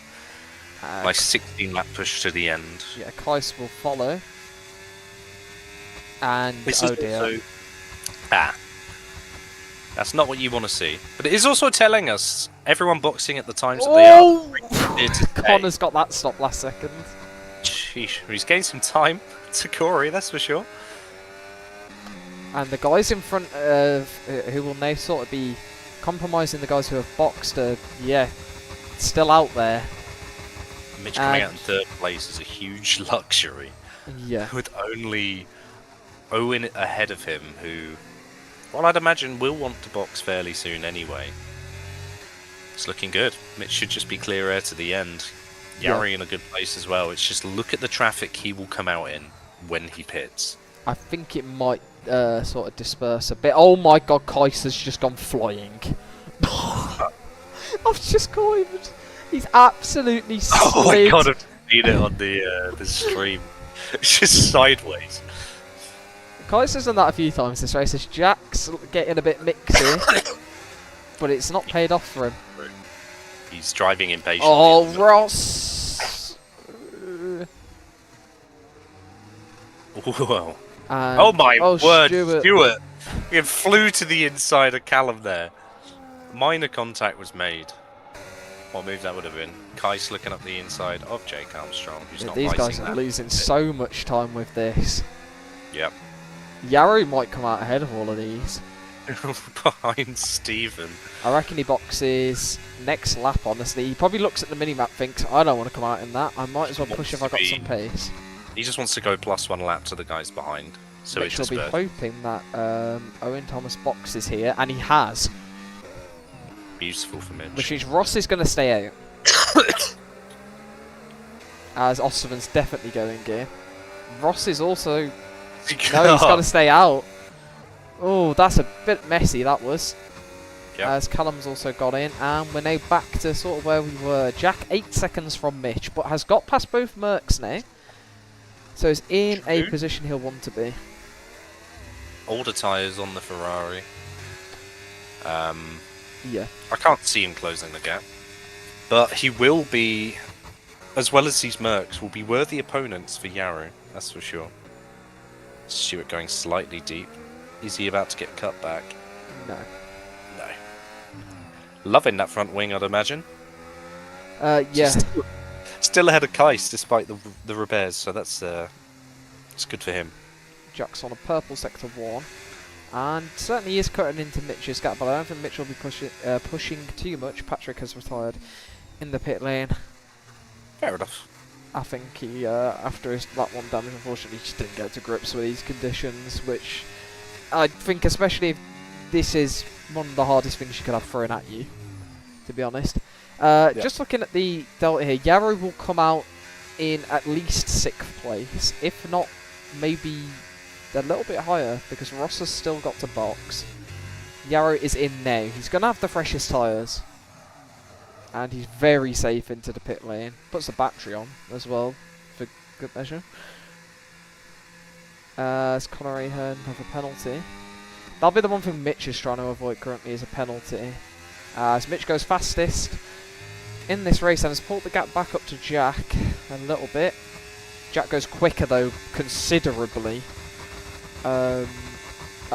Nice 16 lap push to the end. Yeah, Kais will follow. And oh dear. That's not what you want to see. But it is also telling us everyone boxing at the times that they are. Connor's got that stop last second. Sheesh, he's gained some time to Corey, that's for sure. And the guys in front of who will now sort of be compromising the guys who have boxed are, yeah, still out there. Mitch coming out in third place is a huge luxury. Yeah. With only Owen ahead of him, who, well, I'd imagine will want to box fairly soon anyway. It's looking good. Mitch should just be clear air to the end. Yari in a good place as well. It's just look at the traffic he will come out in when he pits. I think it might sort of disperse a bit. Oh my god, Kais has just gone flying. I've just caught him. He's absolutely slid. Oh my god, I've seen it on the stream. It's just sideways. Kaiser's done that a few times this race. As Jack's getting a bit mixy, but it's not paid off for him. He's driving impatiently. Oh, Ross! Whoa. And, my word, Stuart. It flew to the inside of Callum there. Minor contact was made. What move that would have been? Kais looking up the inside of Jake Armstrong, who's not These guys are that. losing so much time with this. Yep. Yarrow might come out ahead of all of these. Behind Stephen. I reckon he boxes next lap, honestly. He probably looks at the minimap, thinks, I don't want to come out in that. I might as well push if I got some pace. He just wants to go +1 lap to the guys behind. So Mitch will be hoping that Owen Thomas boxes here, and he has. Beautiful for Mitch. Which means Ross is going to stay out. As Osterman's definitely going gear. Ross is also... No, he's got to stay out. Oh, that's a bit messy, that was. Yep. As Callum's also got in, and we're now back to sort of where we were. Jack 8 seconds from Mitch, but has got past both Mercs now. So he's in a position he'll want to be. Older tyres on the Ferrari. Yeah. I can't see him closing the gap. But he will be, as well as these Mercs, will be worthy opponents for Yarrow, that's for sure. Stuart going slightly deep. Is he about to get cut back? No. No. Loving that front wing, I'd imagine. Yeah. Still ahead of Kais despite the repairs, so that's it's good for him. Jack's on a purple sector 1. And certainly is cutting into Mitch's gap, but I don't think Mitch will be pushing too much. Patrick has retired in the pit lane. Fair enough. I think he, after his lap 1 damage, unfortunately just didn't get to grips with these conditions, which I think, especially if this is one of the hardest things you could have thrown at you, to be honest. Just looking at the delta here, Yarrow will come out in at least 6th place, if not maybe a little bit higher, because Ross has still got to box. Yarrow is in now. He's going to have the freshest tyres. And he's very safe into the pit lane. Puts the battery on as well, for good measure. As Conor Ahern have a penalty. That'll be the one thing Mitch is trying to avoid currently, is a penalty. As Mitch goes fastest in this race and has pulled the gap back up to Jack a little bit. Jack goes quicker though, considerably. I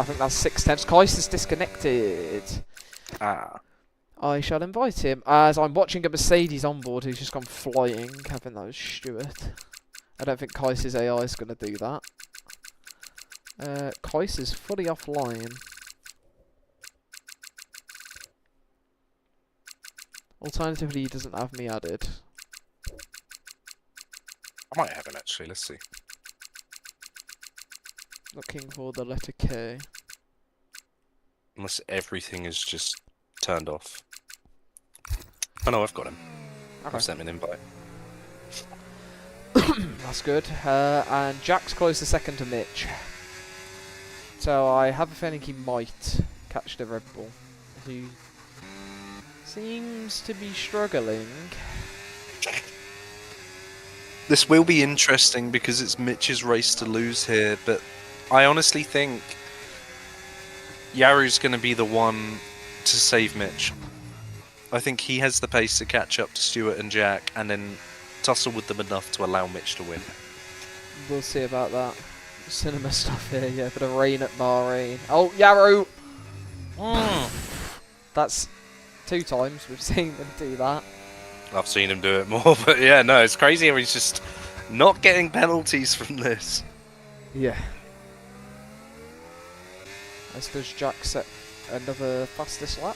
think that's 6/10. Kais is disconnected. I shall invite him, as I'm watching a Mercedes on board who's just gone flying. I think that was Stuart. I don't think Kais's AI is going to do that. Kais is fully offline. Alternatively, he doesn't have me added. I might have him actually, let's see. Looking for the letter K. Unless everything is just turned off. Oh no, I've got him. Okay. I've sent him an invite. That's good. And Jack's close the second to Mitch. So I have a feeling he might catch the Red Bull, who seems to be struggling. This will be interesting because it's Mitch's race to lose here, but I honestly think Yarrow's going to be the one to save Mitch. I think he has the pace to catch up to Stuart and Jack and then tussle with them enough to allow Mitch to win. We'll see about that. Cinema stuff here, yeah, for the rain at Bahrain. Oh, Yarrow! That's 2 times we've seen him do that. I've seen him do it more, but yeah, no, it's crazy how he's just not getting penalties from this. Yeah. As does Jack set another fastest lap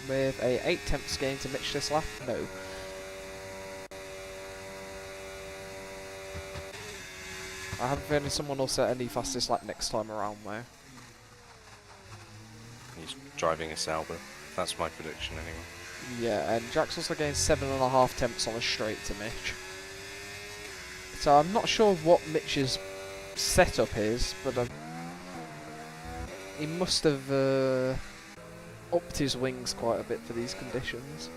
with a 8/10 gain to Mitch this lap? No. I have a feeling someone will set any fastest lap next time around though. He's driving a Sauber. That's my prediction anyway. Yeah, and Jack's also getting 7.5 tenths on a straight to Mitch. So I'm not sure what Mitch's setup is, but he must have upped his wings quite a bit for these conditions.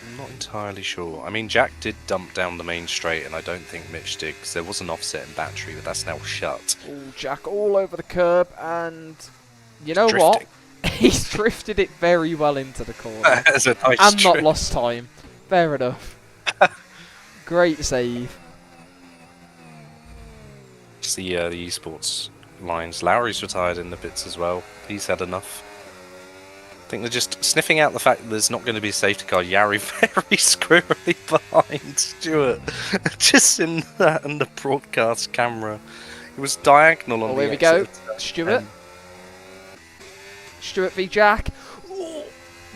I'm not entirely sure. I mean, Jack did dump down the main straight, and I don't think Mitch did, because there was an offset in battery, but that's now shut. Oh, Jack all over the curb, and you know Drifting. what? He's drifted it very well into the corner. That's a nice And not drift. lost time. Fair enough. Great save. It's the esports lines. Lowry's retired in the pits as well. He's had enough. I think they're just sniffing out the fact that there's not going to be a safety car. Yari very squirrely behind Stewart. Just in the broadcast camera. It was diagonal on the Here we go. exit. Stewart. Stewart v Jack. Ooh,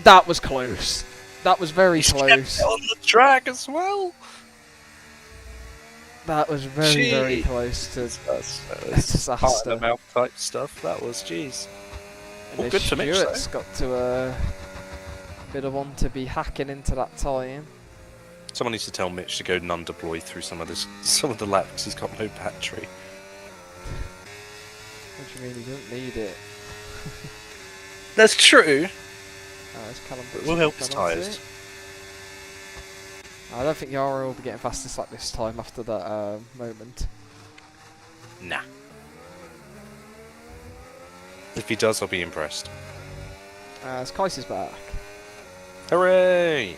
that was close. That was very He's close. kept it on the track as well. That was very Gee. close to That's disaster. heart in the mouth type stuff. That was jeez. Well, good for Mitch, Stewart's got to bit of one to be hacking into that time. Someone needs to tell Mitch to go non-deploy through some of the laps. He's got no battery. What do you mean? He doesn't need it. That's true. It's Callum It will help his tyres. I don't think Yara will be getting fastest lap this time after that moment. Nah. If he does, I'll be impressed. Skice is back. Hooray!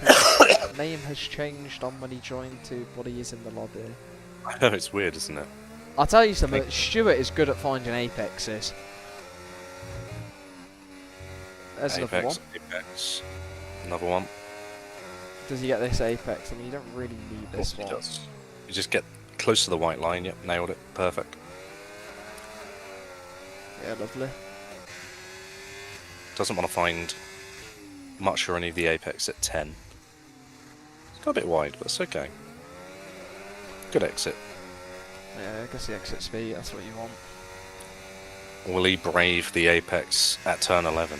His name has changed on when he joined to what he is in the lobby. I know, it's weird, isn't it? I'll tell you something, Stewart is good at finding apexes. There's another one. Apex. Another one. Does he get this apex? I mean, you don't really need this He one. does. You just get close to the white line. Yep, nailed it. Perfect. Yeah, lovely. Doesn't want to find much or any of the apex at 10. It's got a bit wide, but it's okay. Good exit. Yeah, I guess the exit speed, that's what you want. Will he brave the apex at turn 11?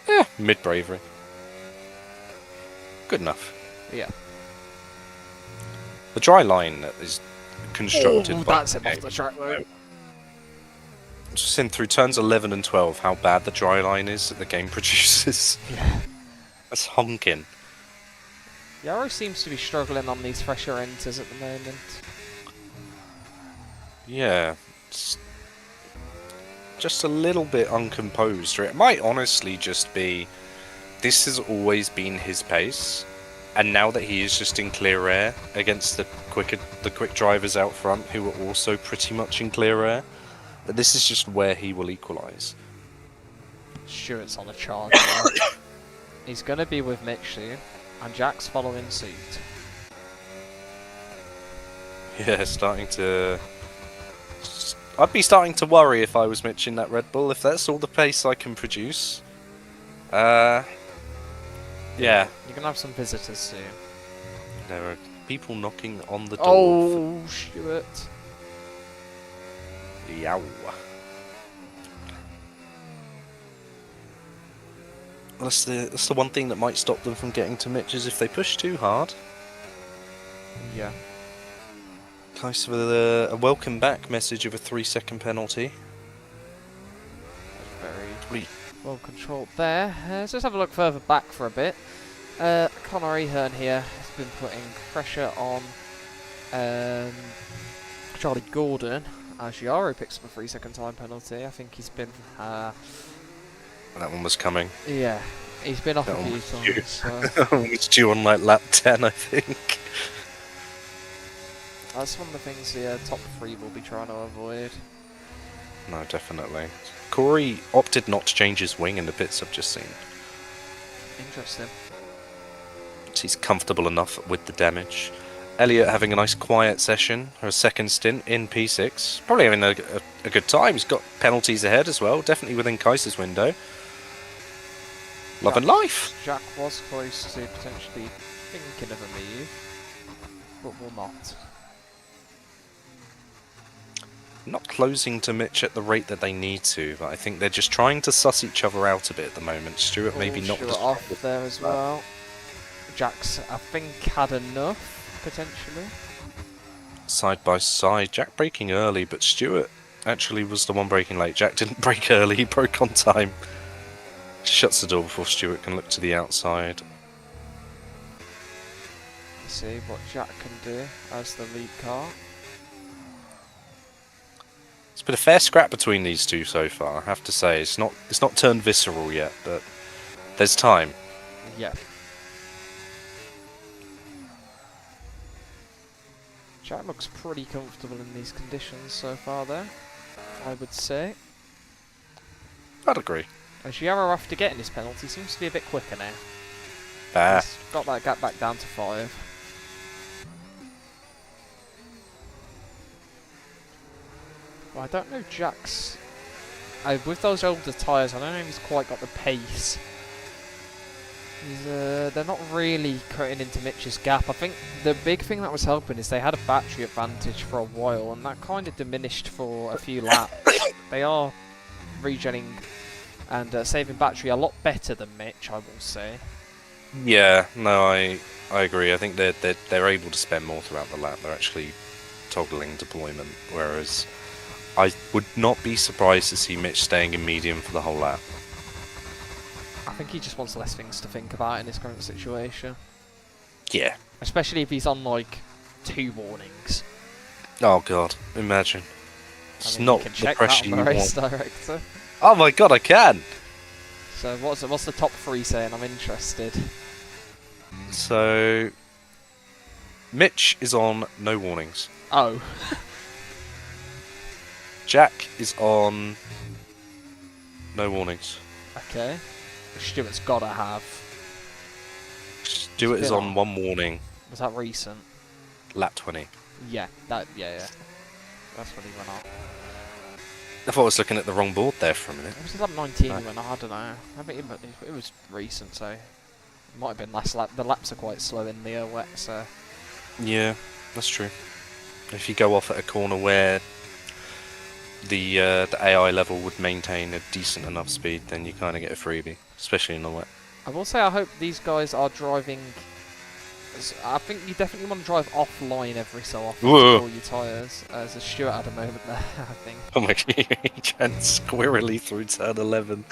Yeah, mid-bravery. Good enough. Yeah. The dry line that is constructed by that's him off the track though. Just in through turns 11 and 12, how bad the dry line is that the game produces. Yeah. That's honking. Yarrow seems to be struggling on these fresher enters at the moment. Yeah, it's just a little bit uncomposed. Or it might honestly just be this has always been his pace, and now that he is just in clear air against the quick drivers out front who are also pretty much in clear air, that this is just where he will equalise. Stewart's on a charge now. He's going to be with Mitch soon, and Jack's following suit. Yeah, starting to... I'd be starting to worry if I was Mitch in that Red Bull, if that's all the pace I can produce. Yeah. You're going to have some visitors soon. There are people knocking on the door. Oh, Stewart. Yow. That's the one thing that might stop them from getting to Mitch, is if they push too hard. Yeah. Nice with a welcome back message of a 3-second penalty. Very well controlled there. Let's just have a look further back for a bit. Connor Ahern here has been putting pressure on Charlie Gordon as Giaro picks up a 3-second time penalty. I think he's been... That one was coming. yeah, he's been off a few times. So. It's due on like lap 10, I think. That's one of the things the top 3 will be trying to avoid. No, definitely. Corey opted not to change his wing in the pits, I've just seen. Interesting. He's comfortable enough with the damage. Elliot having a nice quiet session, her second stint in P6. Probably having a good time. He's got penalties ahead as well, definitely within Kaiser's window. Love and life! Jack was close to potentially thinking of a move, but will not. Not closing to Mitch at the rate that they need to, but I think they're just trying to suss each other out a bit at the moment. Stewart maybe not Stewart off there as well. Jack's, I think, had enough, potentially. Side by side. Jack braking early, but Stewart actually was the one braking late. Jack didn't brake early, he broke on time. Shuts the door before Stewart can look to the outside. Let's see what Jack can do as the lead car. It's been a fair scrap between these two so far, I have to say. It's not turned visceral yet, but there's time. Yeah. Jack looks pretty comfortable in these conditions so far, though, I would say. I'd agree. And Giaro, after getting his penalty, seems to be a bit quicker now. Ah. He's got that gap back down to 5. Well, I don't know Jack's... with those older tyres, I don't know if he's quite got the pace. They're not really cutting into Mitch's gap. I think the big thing that was helping is they had a battery advantage for a while, and that kind of diminished for a few laps. They are regenning and saving battery a lot better than Mitch, I will say. Yeah, no, I agree. I think they're able to spend more throughout the lap. They're actually toggling deployment, whereas I would not be surprised to see Mitch staying in medium for the whole lap. I think he just wants less things to think about in his current situation. Yeah. Especially if he's on, like, 2 warnings. Oh god, imagine. It's not the pressure you want. Race director. Oh my god, I can! So what's the top 3 saying? I'm interested. So Mitch is on no warnings. Oh. Jack is on no warnings. Okay. Stewart's gotta have. Stewart is on 1 warning. Was that recent? Lap 20. Yeah, yeah. That's when he went off. I thought I was looking at the wrong board there for a minute. It was lap 19 he went off, I don't know. I think it was recent, so it might have been last lap. The laps are quite slow in the wet, so... Yeah, that's true. If you go off at a corner where the AI level would maintain a decent enough speed, then you kind of get a freebie, especially in the wet. I will say I hope these guys are driving... I think you definitely want to drive offline every so often to cool your tyres. As a Stewart had a moment there, I think. Oh my god, he ran squirrely through turn 11.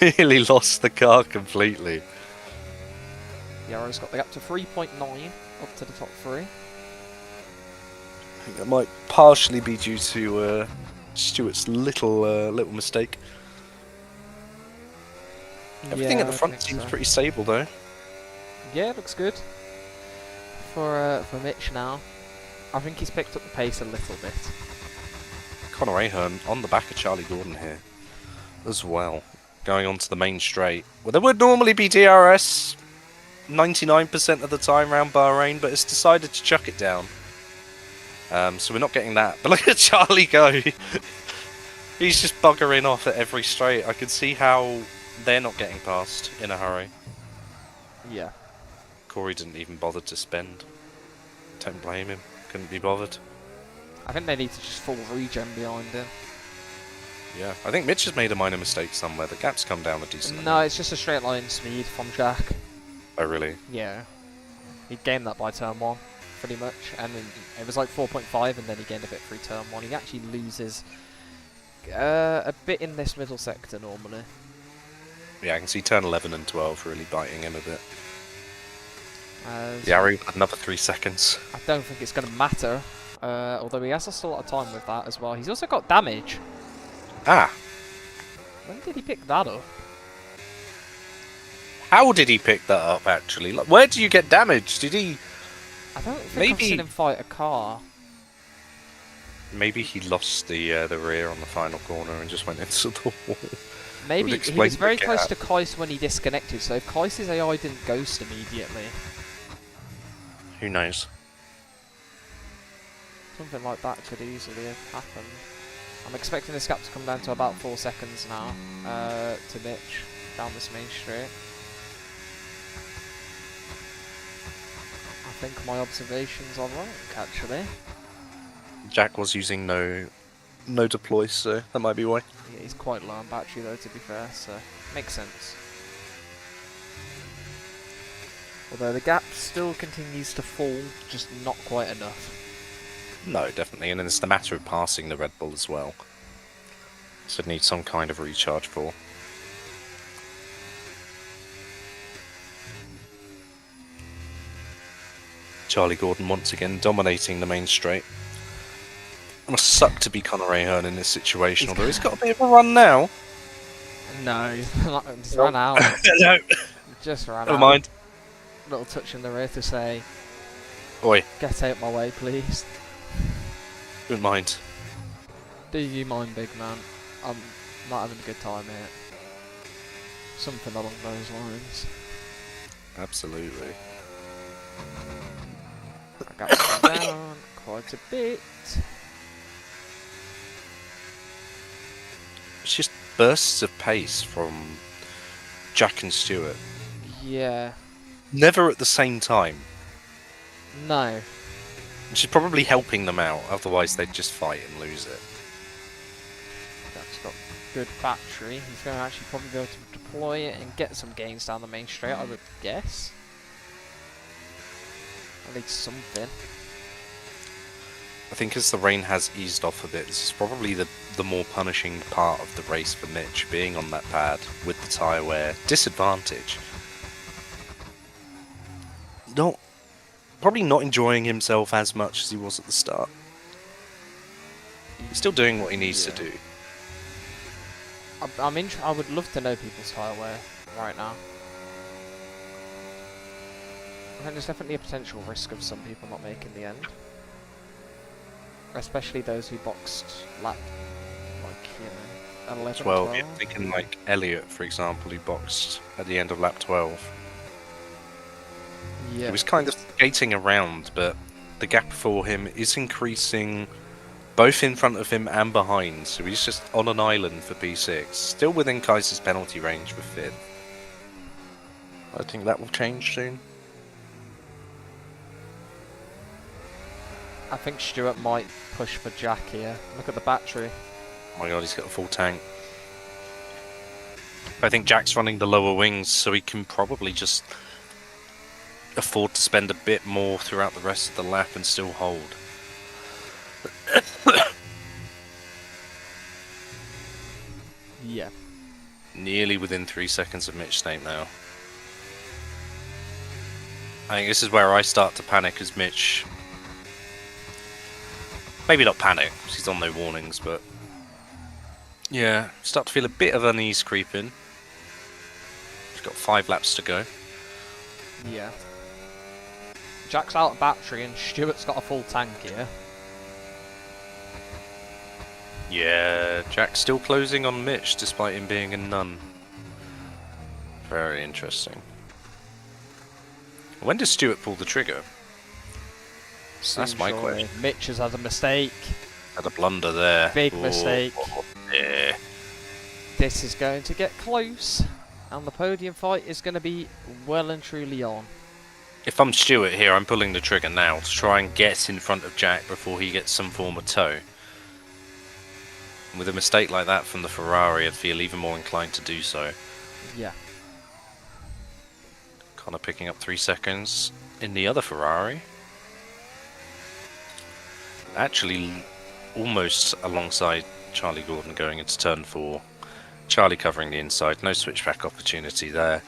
Nearly lost the car completely. Yarrow's got the gap to 3.9, up to the top 3. I think that might partially be due to Stewart's little mistake. Everything at the front seems pretty stable though. Yeah, it looks good. For Mitch now. I think he's picked up the pace a little bit. Conor Ahern on the back of Charlie Gordon here as well. Going on to the main straight. Well, there would normally be DRS 99% of the time around Bahrain, but it's decided to chuck it down. So we're not getting that. But look at Charlie go. He's just buggering off at every straight. I can see how they're not getting past in a hurry. Yeah. Corey didn't even bother to spend. Don't blame him. Couldn't be bothered. I think they need to just full regen behind him. Yeah, I think Mitch has made a minor mistake somewhere. The gap's come down a decent amount. No, it's just a straight line speed from Jack. Oh, really? Yeah. He gained that by turn 1, pretty much. And it was like 4.5, and then he gained a bit through turn 1. He actually loses a bit in this middle sector normally. Yeah, I can see turn 11 and 12 really biting him a bit. So Yari, another 3 seconds. I don't think it's going to matter, although he has a lot of time with that as well. He's also got damage. Ah! When did he pick that up? How did he pick that up, actually? Like, where do you get damage? Did he... I don't think I've seen him fight a car. Maybe he lost the rear on the final corner and just went into the wall. Maybe he was very close to Kais when he disconnected, so if Kais' AI didn't ghost immediately... Who knows? Something like that could easily have happened. I'm expecting this gap to come down to about 4 seconds now, to Mitch, down this main straight. I think my observations are wrong, actually. Jack was using no deploy, so that might be why. Yeah, he's quite low on battery though, to be fair, so makes sense. Although the gap still continues to fall, just not quite enough. No, definitely, and then it's the matter of passing the Red Bull as well. So it needs some kind of recharge for. Charlie Gordon once again dominating the main straight. It must suck to be Conor Ahern in this situation, although he's got a bit of a run now. No, he's run out. No, Just ran out. never mind. Little touch in the rear to say, Oi, get out my way, please. don't mind. Do you mind, big man? I'm not having a good time here. Something along those lines. Absolutely. I got down quite a bit. It's just bursts of pace from Jack and Stewart. Yeah. Never at the same time. No. Which is probably helping them out, otherwise they'd just fight and lose it. Jack's got good battery. He's going to actually probably be able to deploy it and get some gains down the main straight, I would guess. At least something. I think as the rain has eased off a bit, this is probably the more punishing part of the race for Mitch, being on that pad with the tyre wear disadvantage. Probably not enjoying himself as much as he was at the start. He's still doing what he needs to do. I would love to know people's tyre wear right now. I think there's definitely a potential risk of some people not making the end. Especially those who boxed lap, 11, 12. You're thinking like Elliot, for example, who boxed at the end of lap 12. Yeah. He was kind of skating around, but the gap before him is increasing both in front of him and behind, so he's just on an island for P6, still within Kaiser's penalty range for 5th. I think that will change soon. I think Stewart might push for Jack here. Look at the battery. Oh my god, he's got a full tank. I think Jack's running the lower wings, so he can probably just afford to spend a bit more throughout the rest of the lap and still hold. Yeah. Nearly within 3 seconds of Mitch Snape now. I think this is where I start to panic as Mitch. Maybe not panic, because he's on no warnings, but yeah, start to feel a bit of unease creeping. He's got 5 laps to go. Yeah. Jack's out of battery and Stewart's got a full tank here. Yeah, Jack's still closing on Mitch despite him being a nun. Very interesting. When does Stewart pull the trigger? That's my question. Mitch has had a mistake. Had a blunder there. Big mistake. Yeah. This is going to get close. And the podium fight is going to be well and truly on. If I'm Stewart here, I'm pulling the trigger now to try and get in front of Jack before he gets some form of tow. And with a mistake like that from the Ferrari, I'd feel even more inclined to do so. Yeah. Kind of picking up 3 seconds in the other Ferrari. Actually, almost alongside Charlie Gordon going into turn 4. Charlie covering the inside, no switchback opportunity there.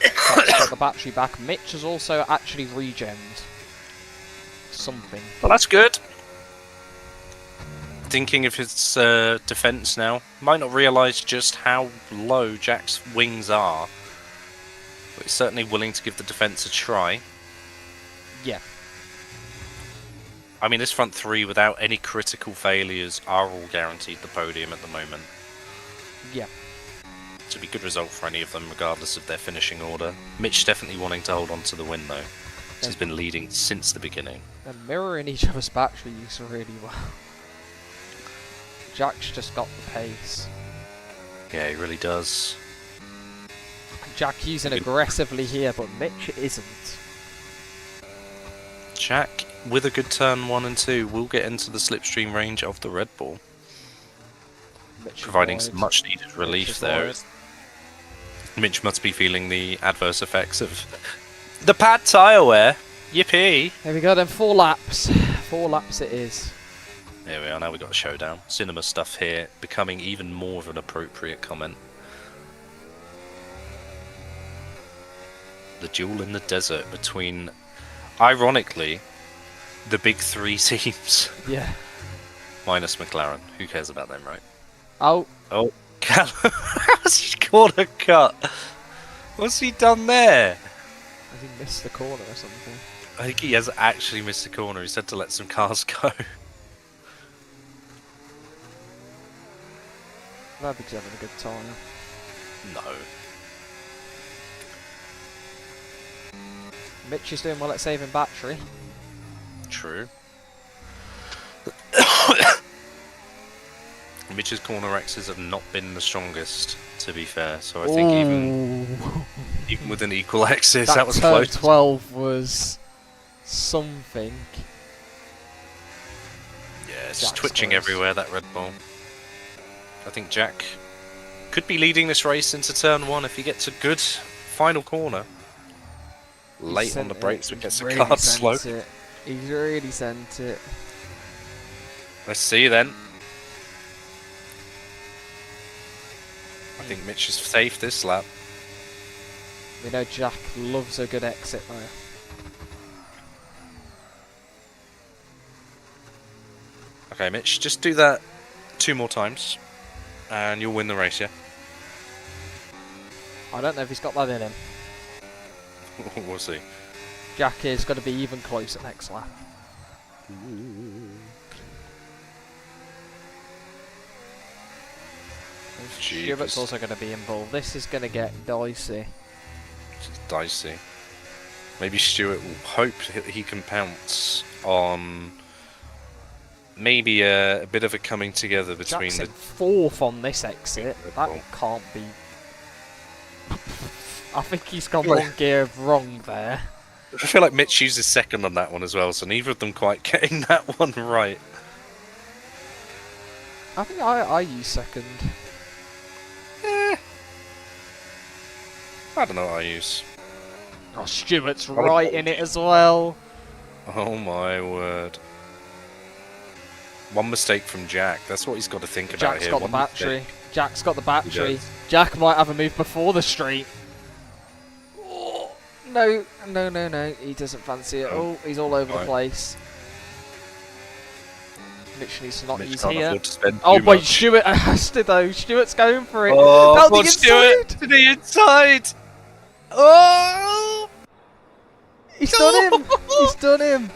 Jack's got the battery back. Mitch has also actually regened something. Well, that's good. Thinking of his defence now. Might not realise just how low Jack's wings are. But he's certainly willing to give the defence a try. Yeah. I mean, this front 3 without any critical failures are all guaranteed the podium at the moment. Yeah. It would be a good result for any of them, regardless of their finishing order. Mitch definitely wanting to hold on to the win, though. He's been leading since the beginning. They're mirroring each other's battery use really well. Jack's just got the pace. Yeah, he really does. Jack using aggressively here, but Mitch isn't. Jack, with a good turn 1 and 2, will get into the slipstream range of the Red Bull. Mitch Providing some much needed relief there. Mitch must be feeling the adverse effects of the pad tyre wear. Yippee! Here we go then, 4 laps. 4 laps it is. There we are, now we've got a showdown. Cinema stuff here, becoming even more of an appropriate comment. the duel in the desert between, ironically, the big three teams. Yeah. Minus McLaren. Who cares about them, right? Oh. Oh, Callum. How's he corner cut? What's he done there? Has he missed the corner or something? I think he has actually missed the corner. He said to let some cars go. Glad he's having a good time. No. Mitch is doing well at saving battery. True. Mitch's corner X's have not been the strongest, to be fair. So I think even with an equal X's, that was turn close. 12 was something. Yeah, it's Jack's just twitching close. everywhere, that Red Bull. I think Jack could be leading this race into turn 1 if he gets a good final corner. Late on the brakes, but gets a card slow. He's really sent it. Let's see then. I think Mitch is safe this lap. We know Jack loves a good exit though. Okay, Mitch, just do that 2 more times, and you'll win the race, yeah? I don't know if he's got that in him. We'll see. Jack is going to be even closer next lap. Stewart's also going to be involved. This is going to get dicey. It's dicey. Maybe Stewart will hope he can pounce on maybe a bit of a coming together between Jack's in 4th on this exit. That can't be. I think he's gone one gear wrong there. I feel like Mitch uses 2nd on that one as well, so neither of them quite getting that one right. I think I use 2nd. I don't know what I use. Oh, Stewart's right in it as well. Oh my word. One mistake from Jack. That's what he's got to think about Jack's here. got the One battery. mistake. Jack's got the battery. does. Jack might have a move before the straight. Oh, no, no, no, no. He doesn't fancy it. Oh, he's all over the place. Mitch needs to not Mitch use can't here. afford to spend Oh, too wait, much. Stewart has to though. Stewart's going for it. Oh, Down poor the Stewart inside. to the inside. Oh! He's done him. He's done him.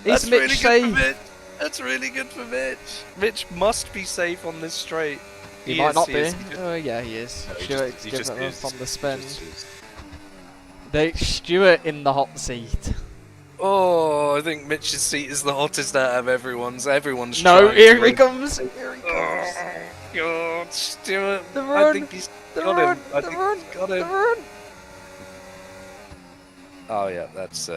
That's Is Mitch really good safe? for Mitch. That's really good for Mitch. Mitch must be safe on this straight. He might is, not he be. is. He just- Oh yeah, he is. No, he Stewart's just giving is. us on the spin. He just is. Stewart in the hot seat. Oh, I think Mitch's seat is the hottest out of everyone's. Everyone's No, trying here to he comes. Here he comes. Oh, God, Stewart. The I run, think he's the got run, him. I the think run, he's got the him. run. Oh yeah, that's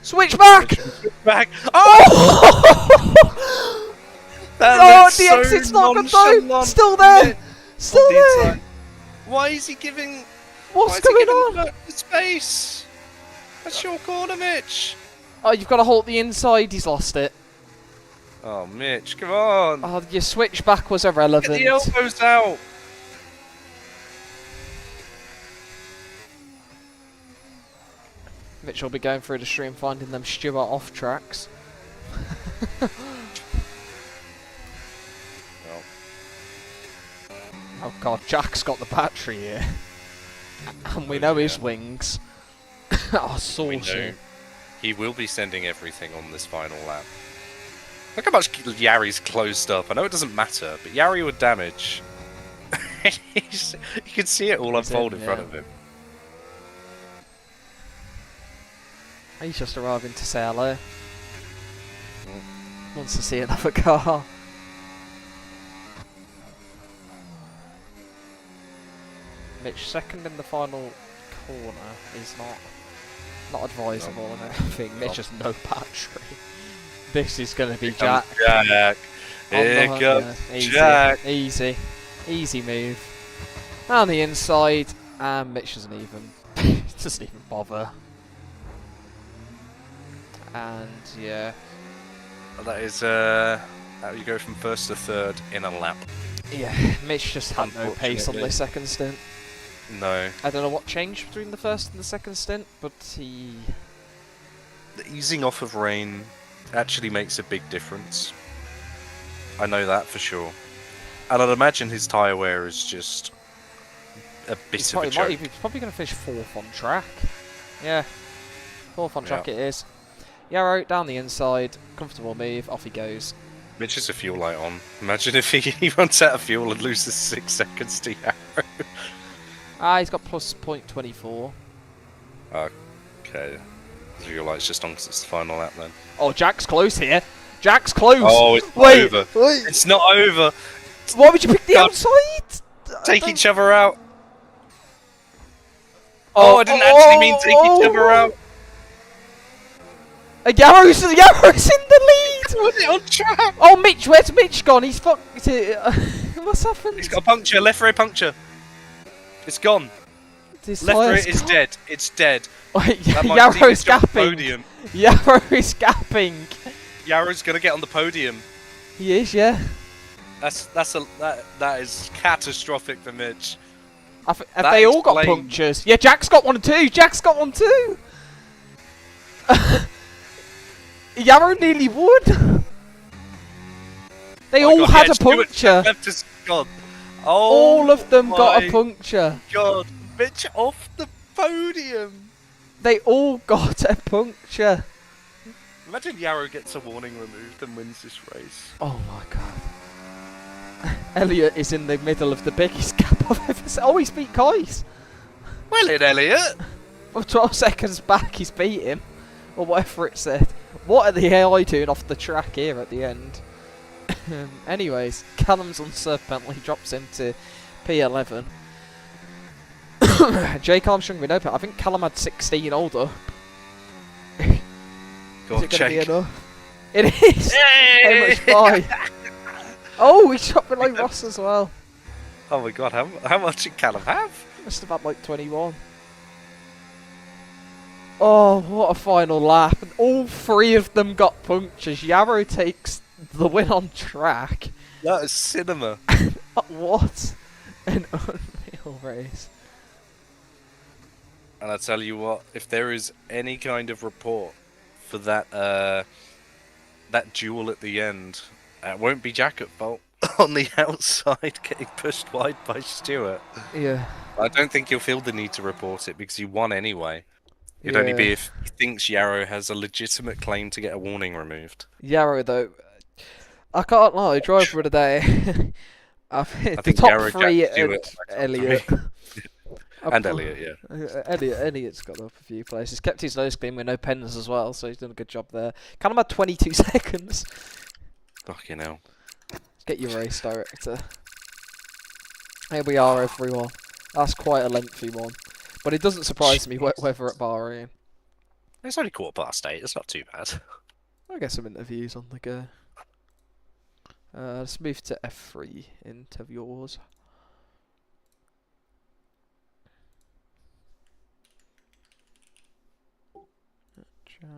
Switch back! back. Oh! That Oh, looks the so exit's not good nonchalant. though. Still there. Still On the there. inside. Why is he giving? What's why is going he giving on? back the space? That's your corner, Mitch. Oh, you've got to hold the inside. He's lost it. Oh, Mitch, come on. Oh, your switch back was Get irrelevant. the elbows out. Mitch will be going through the stream finding them Stewart off tracks. Well, Oh god, Jack's got the battery here. And we know his wings. Oh, we know saucy. he will be sending everything on this final lap. Look how much Yari's closed up. I know it doesn't matter, but Yari would damage. You can see it all He's unfold in, in front yeah. of him. He's just arriving to say hello. Wants to see another car. Mitch, second in the final corner is not advisable, and I think Mitch has no battery. This is going to be Jack. Jack. On the Here hunt, comes yeah. Easy, Jack. easy move. On the inside, and Mitch doesn't even bother. And yeah, That is how you go from first to third in a lap. yeah, Mitch just had no pace on Unfortunately. this second stint. No. I don't know what changed between the first and the second stint, but he... The easing off of rain actually makes a big difference. I know that for sure. And I'd imagine his tyre wear is just a bit of a joke. He's probably going to finish 4th on track. Yeah, 4th on track it is. Yarrow down the inside, comfortable move, off he goes. Mitch is a fuel light on. Imagine if he runs out of fuel and loses 6 seconds to Yarrow. He's got plus 0.24. Okay. The fuel light's just on because it's the final lap then. Oh, Jack's close here. Jack's close. Oh, it's not over. Wait. It's not over. Why would you pick the outside? Take each other out. Oh, I didn't actually mean take each other out. Yarrow's in the lead. Was it on track? Oh, Mitch, where's Mitch gone? He's fucked it. What's happened? He's got a puncture, left rear puncture. It's gone. Left rear is dead. It's dead. Yarrow's gapping. Yarrow's gapping. Yarrow's gonna get on the podium. He is, yeah. That is catastrophic for Mitch. Have they all got punctures? Yeah, Jack's got one too. Jack's got one too. Yarrow nearly would. They all had a puncture. All of them got a puncture. God, Mitch off the podium. They all got a puncture. Imagine Yarrow gets a warning removed and wins this race. Oh my god. Elliot is in the middle of the biggest gap I've ever seen. Oh, he's beat Kais. Well in, Elliot. Well, 12 seconds back, he's beat him. Or whatever it said. What are the AI doing off the track here at the end? Anyways, Callum's on Serpent. He drops into P11. Jake Armstrong with open. I think Callum had 16 older. Is it going to be enough? It is! How much by? Oh, he's shot below Ross as well. Oh my god, how much did Callum have? Must have had like 21. Oh, what a final lap. And all 3 of them got punctures. Yarrow takes the win on track. That is cinema. What an unreal race. And I tell you what, if there is any kind of report for that that duel at the end, it won't be Jack at fault on the outside getting pushed wide by Stewart. Yeah. I don't think he'll feel the need to report it because he won anyway. It'd only be if he thinks Yarrow has a legitimate claim to get a warning removed. Yarrow, though, I can't lie, driver of the day. I think the top Yarrow, 3 Jack, and Elliot. And Elliot, yeah. Elliot's got up a few places. Kept his nose clean with no pens as well, so he's done a good job there. Callum had 22 seconds. Fucking hell. Get your race director. Here we are, everyone. That's quite a lengthy one. But it doesn't surprise me whether at Bahrain. It's only 8:15. It's not too bad. I'll get some interviews on the go. Let's move to F3 interviews.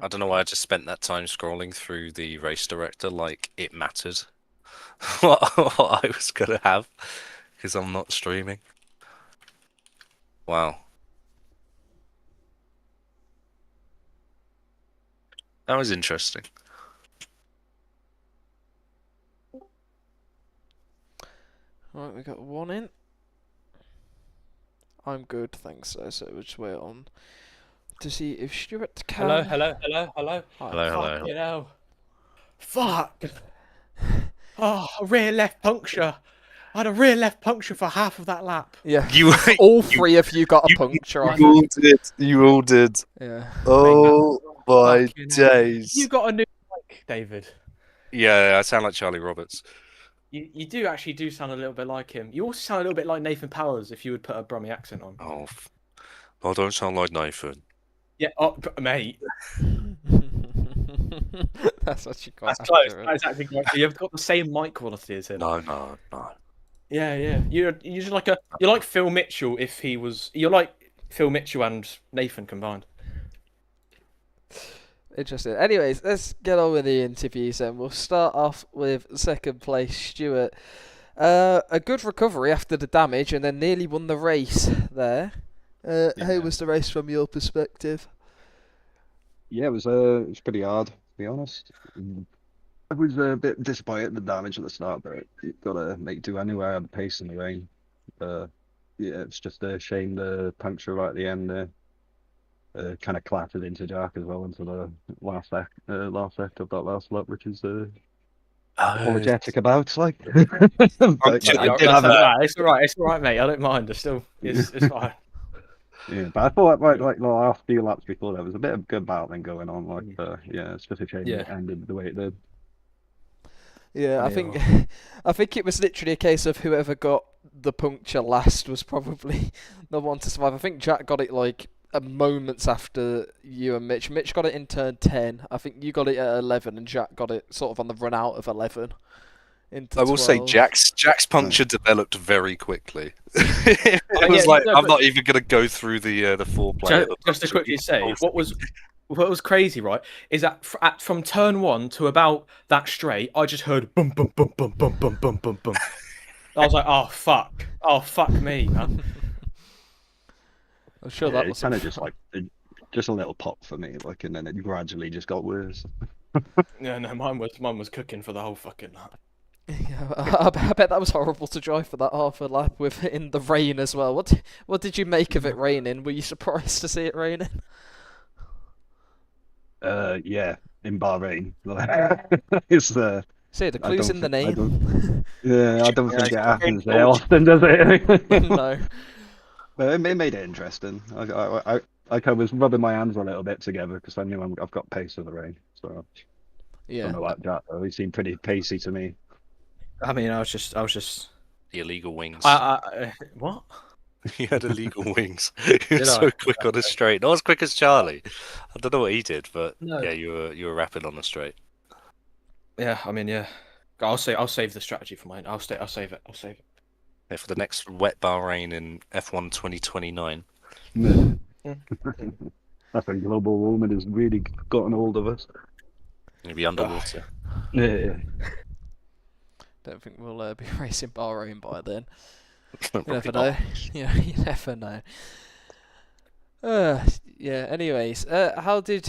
I don't know why I just spent that time scrolling through the race director like it mattered what I was going to have because I'm not streaming. Wow. That was interesting. Right, we got one in. I'm good, thanks. So we'll just wait on to see if Stuart can. Hello. Hello. You know. Fuck. Oh, a rear left puncture. I had a rear left puncture for half of that lap. Yeah. All 3 of you got a puncture. You all did. You all did. Yeah. Oh my days. You got a new mic, David. Yeah, I sound like Charlie Roberts. You do actually sound a little bit like him. You also sound a little bit like Nathan Powers if you would put a Brummie accent on. Oh, I don't sound like Nathan. Yeah, mate. That's actually quite That's close. accurate. That's actually quite. You've got the same mic quality as him. No. Yeah. You're just like you're like Phil Mitchell if he was. You're like Phil Mitchell and Nathan combined. Interesting. Anyways, let's get on with the interviews then. We'll start off with second place Stuart. A good recovery after the damage, and then nearly won the race there. How Yeah. was the race from your perspective? Yeah, it was pretty hard, to be honest. I was a bit disappointed at the damage at the start, but you gotta make do anyway. I had the pace in the rain. Yeah, it's just a shame the puncture right at the end kind of clattered into Jack as well into the last act of that last lap, which is apologetic about, like. But yeah, I did have it. It's all right. It's all right, mate. I don't mind. It's fine. Yeah, but I thought like the last few laps before there was a bit of good battling going on. Like, yeah, it's just a shame Yeah. it ended the way it did. Yeah, I think I think it was literally a case of whoever got the puncture last was probably the one to survive. I think Jack got it like moments after you and Mitch. Mitch got it in turn 10. I think you got it at 11, and Jack got it sort of on the run out of 11. Into I will say 12. Jack's puncture developed very quickly. It was like, I'm not even going to go through the foreplay. Just to quickly say, what was crazy, right, is that from turn 1 to about that straight, I just heard boom, boom, boom, boom, boom, boom, boom, boom, boom. I was like, oh fuck me, man. I'm sure Yeah, that it was kind of just like just a little pop for me, like, and then it gradually just got worse. Yeah, no, mine was cooking for the whole fucking night. Yeah, I bet that was horrible to drive for that half a lap with in the rain as well. What did you make of it raining? Were you surprised to see it raining? Yeah, in Bahrain. It's See, the I clue's don't in the think- I name. Yeah, I don't Yeah, think it it's happens very there often, does it? No. But it made it interesting. I kind of was rubbing my hands a little bit together because I knew I've got pace in the rain. So I Yeah. don't know like Jack though. He seemed pretty pacey to me. I mean, I was just. The illegal wings. What? He had illegal wings. Did He was so I? quick on a straight. Not as quick as Charlie. I don't know what he did, but No. yeah, you were rapid on the straight. Yeah, I mean, yeah. I'll save the strategy for mine. I'll save it. Yeah, for the next wet Bahrain in F1 2029. That's when global warming has really gotten hold of us. You'll be underwater. Yeah. Don't think we'll be racing Bahrain by then. You Probably never not. know. Yeah, you never know. Yeah. Anyways, how did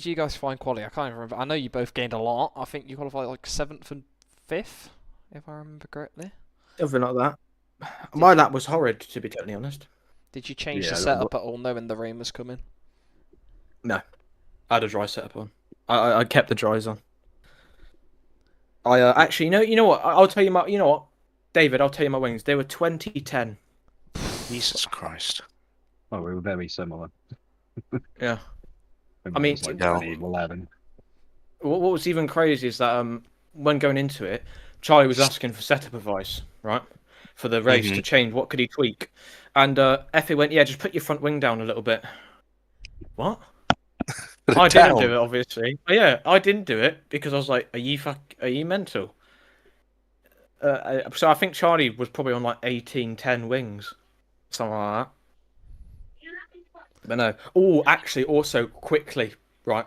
you guys find quali? I can't even remember. I know you both gained a lot. I think you qualified like 7th and 5th, if I remember correctly. Something like that. My lap was horrid, to be totally honest. Did you change Yeah, the setup at all, knowing the rain was coming? I had a dry setup on. I kept the dries on. I actually, you know what? I'll tell you my. You know what, David? I'll tell you my wings. They were 2010. Jesus Christ. Oh, we were very similar. Yeah. I mean, it was like no. 2011. What was even crazy is that when going into it, Charlie was asking for setup advice, right, for the race to change. What could he tweak? And Effie went, yeah, just put your front wing down a little bit. What? I didn't do it, obviously. But yeah, I didn't do it because I was like, are you mental? So I think Charlie was probably on like 18-10 wings, something like that. But no. Oh, actually, also quickly, right?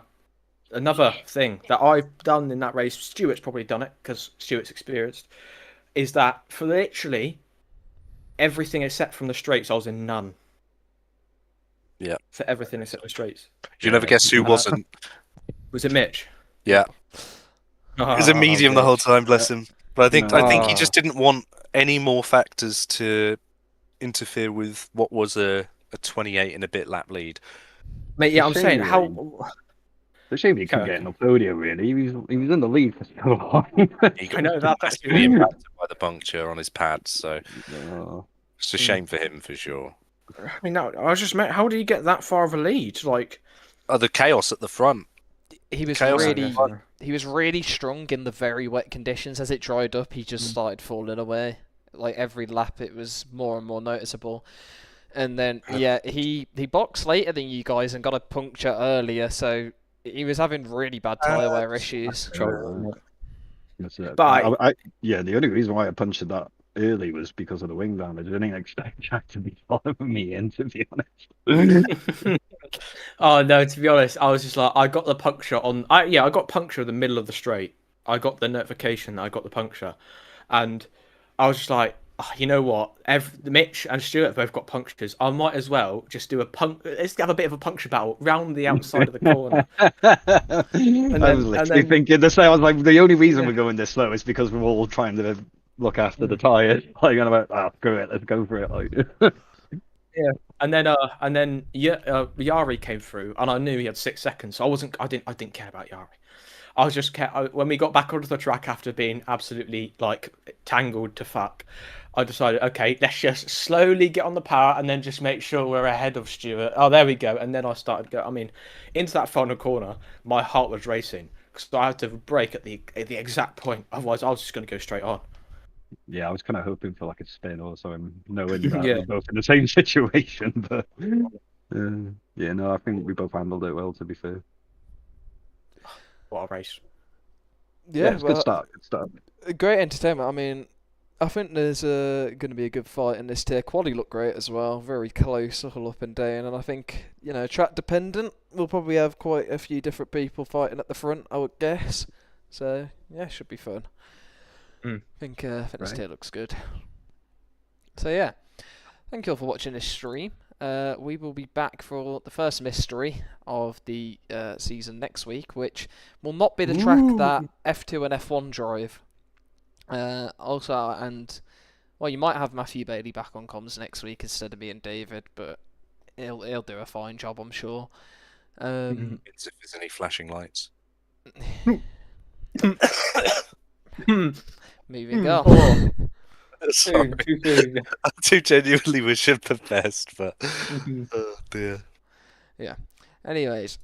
Another thing that I've done in that race, Stuart's probably done it because Stuart's experienced, is that for literally everything except from the straights, I was in none. Yeah. For everything except the straights. You never guess who wasn't. Was it Mitch? Yeah. He was a medium the whole time, bless him. But I think he just didn't want any more factors to interfere with what was a 28 and a bit lap lead. Mate, yeah, I'm Shame, saying really. how. It's a shame he couldn't Okay. get in the podium, really. He was in the lead for so long. He I know that. massively impacted by the puncture on his pads, so Oh. it's a shame for him for sure. I mean, no, I was just meant. How did he get that far of a lead? Like, Oh, the chaos at the front. He was Chaos really and he was really strong in the very wet conditions. As it dried up, he just started falling away. Like every lap, it was more and more noticeable. And then he boxed later than you guys and got a puncture earlier, so he was having really bad tyre wear issues. That's it. But yeah, the only reason why I punched that early was because of the wing damage. I didn't expect Jack to be following me in, to be honest. Oh no, to be honest, I was just like, I got the puncture on. I got puncture in the middle of the straight. I got the notification that I got the puncture, and I was just like, oh, you know what? Mitch and Stuart both got punctures. I might as well just do let's have a bit of a puncture battle round the outside of the corner. I was literally thinking the same. I was like, the only reason we're going this slow is because we're all trying to look after the tires. Like, I'm like, screw it, let's go for it. Like, yeah. And then Yari came through, and I knew he had 6 seconds. So I didn't care about Yari. I was just when we got back onto the track after being absolutely like tangled to fuck, I decided, okay, let's just slowly get on the power and then just make sure we're ahead of Stuart. Oh, there we go. And then I started into that final corner, my heart was racing because I had to brake at the exact point. Otherwise, I was just going to go straight on. Yeah, I was kind of hoping for like a spin or something, knowing that we're both in the same situation. But yeah, no, I think we both handled it well, to be fair. What a race. Yeah, it's good start. Good start. Great entertainment. I mean, I think there's going to be a good fight in this tier. Quali looked great as well. Very close, all up and down. And I think, track dependent, we'll probably have quite a few different people fighting at the front, I would guess. So, yeah, should be fun. I think this tier looks good. So, yeah. Thank you all for watching this stream. We will be back for the first mystery of the season next week, which will not be the track that F2 and F1 drive. You might have Matthew Bailey back on comms next week instead of me and David, but he'll do a fine job, I'm sure. If there's any flashing lights. Moving on. Sorry. I do genuinely wish him the best, but oh dear. Yeah. Anyways,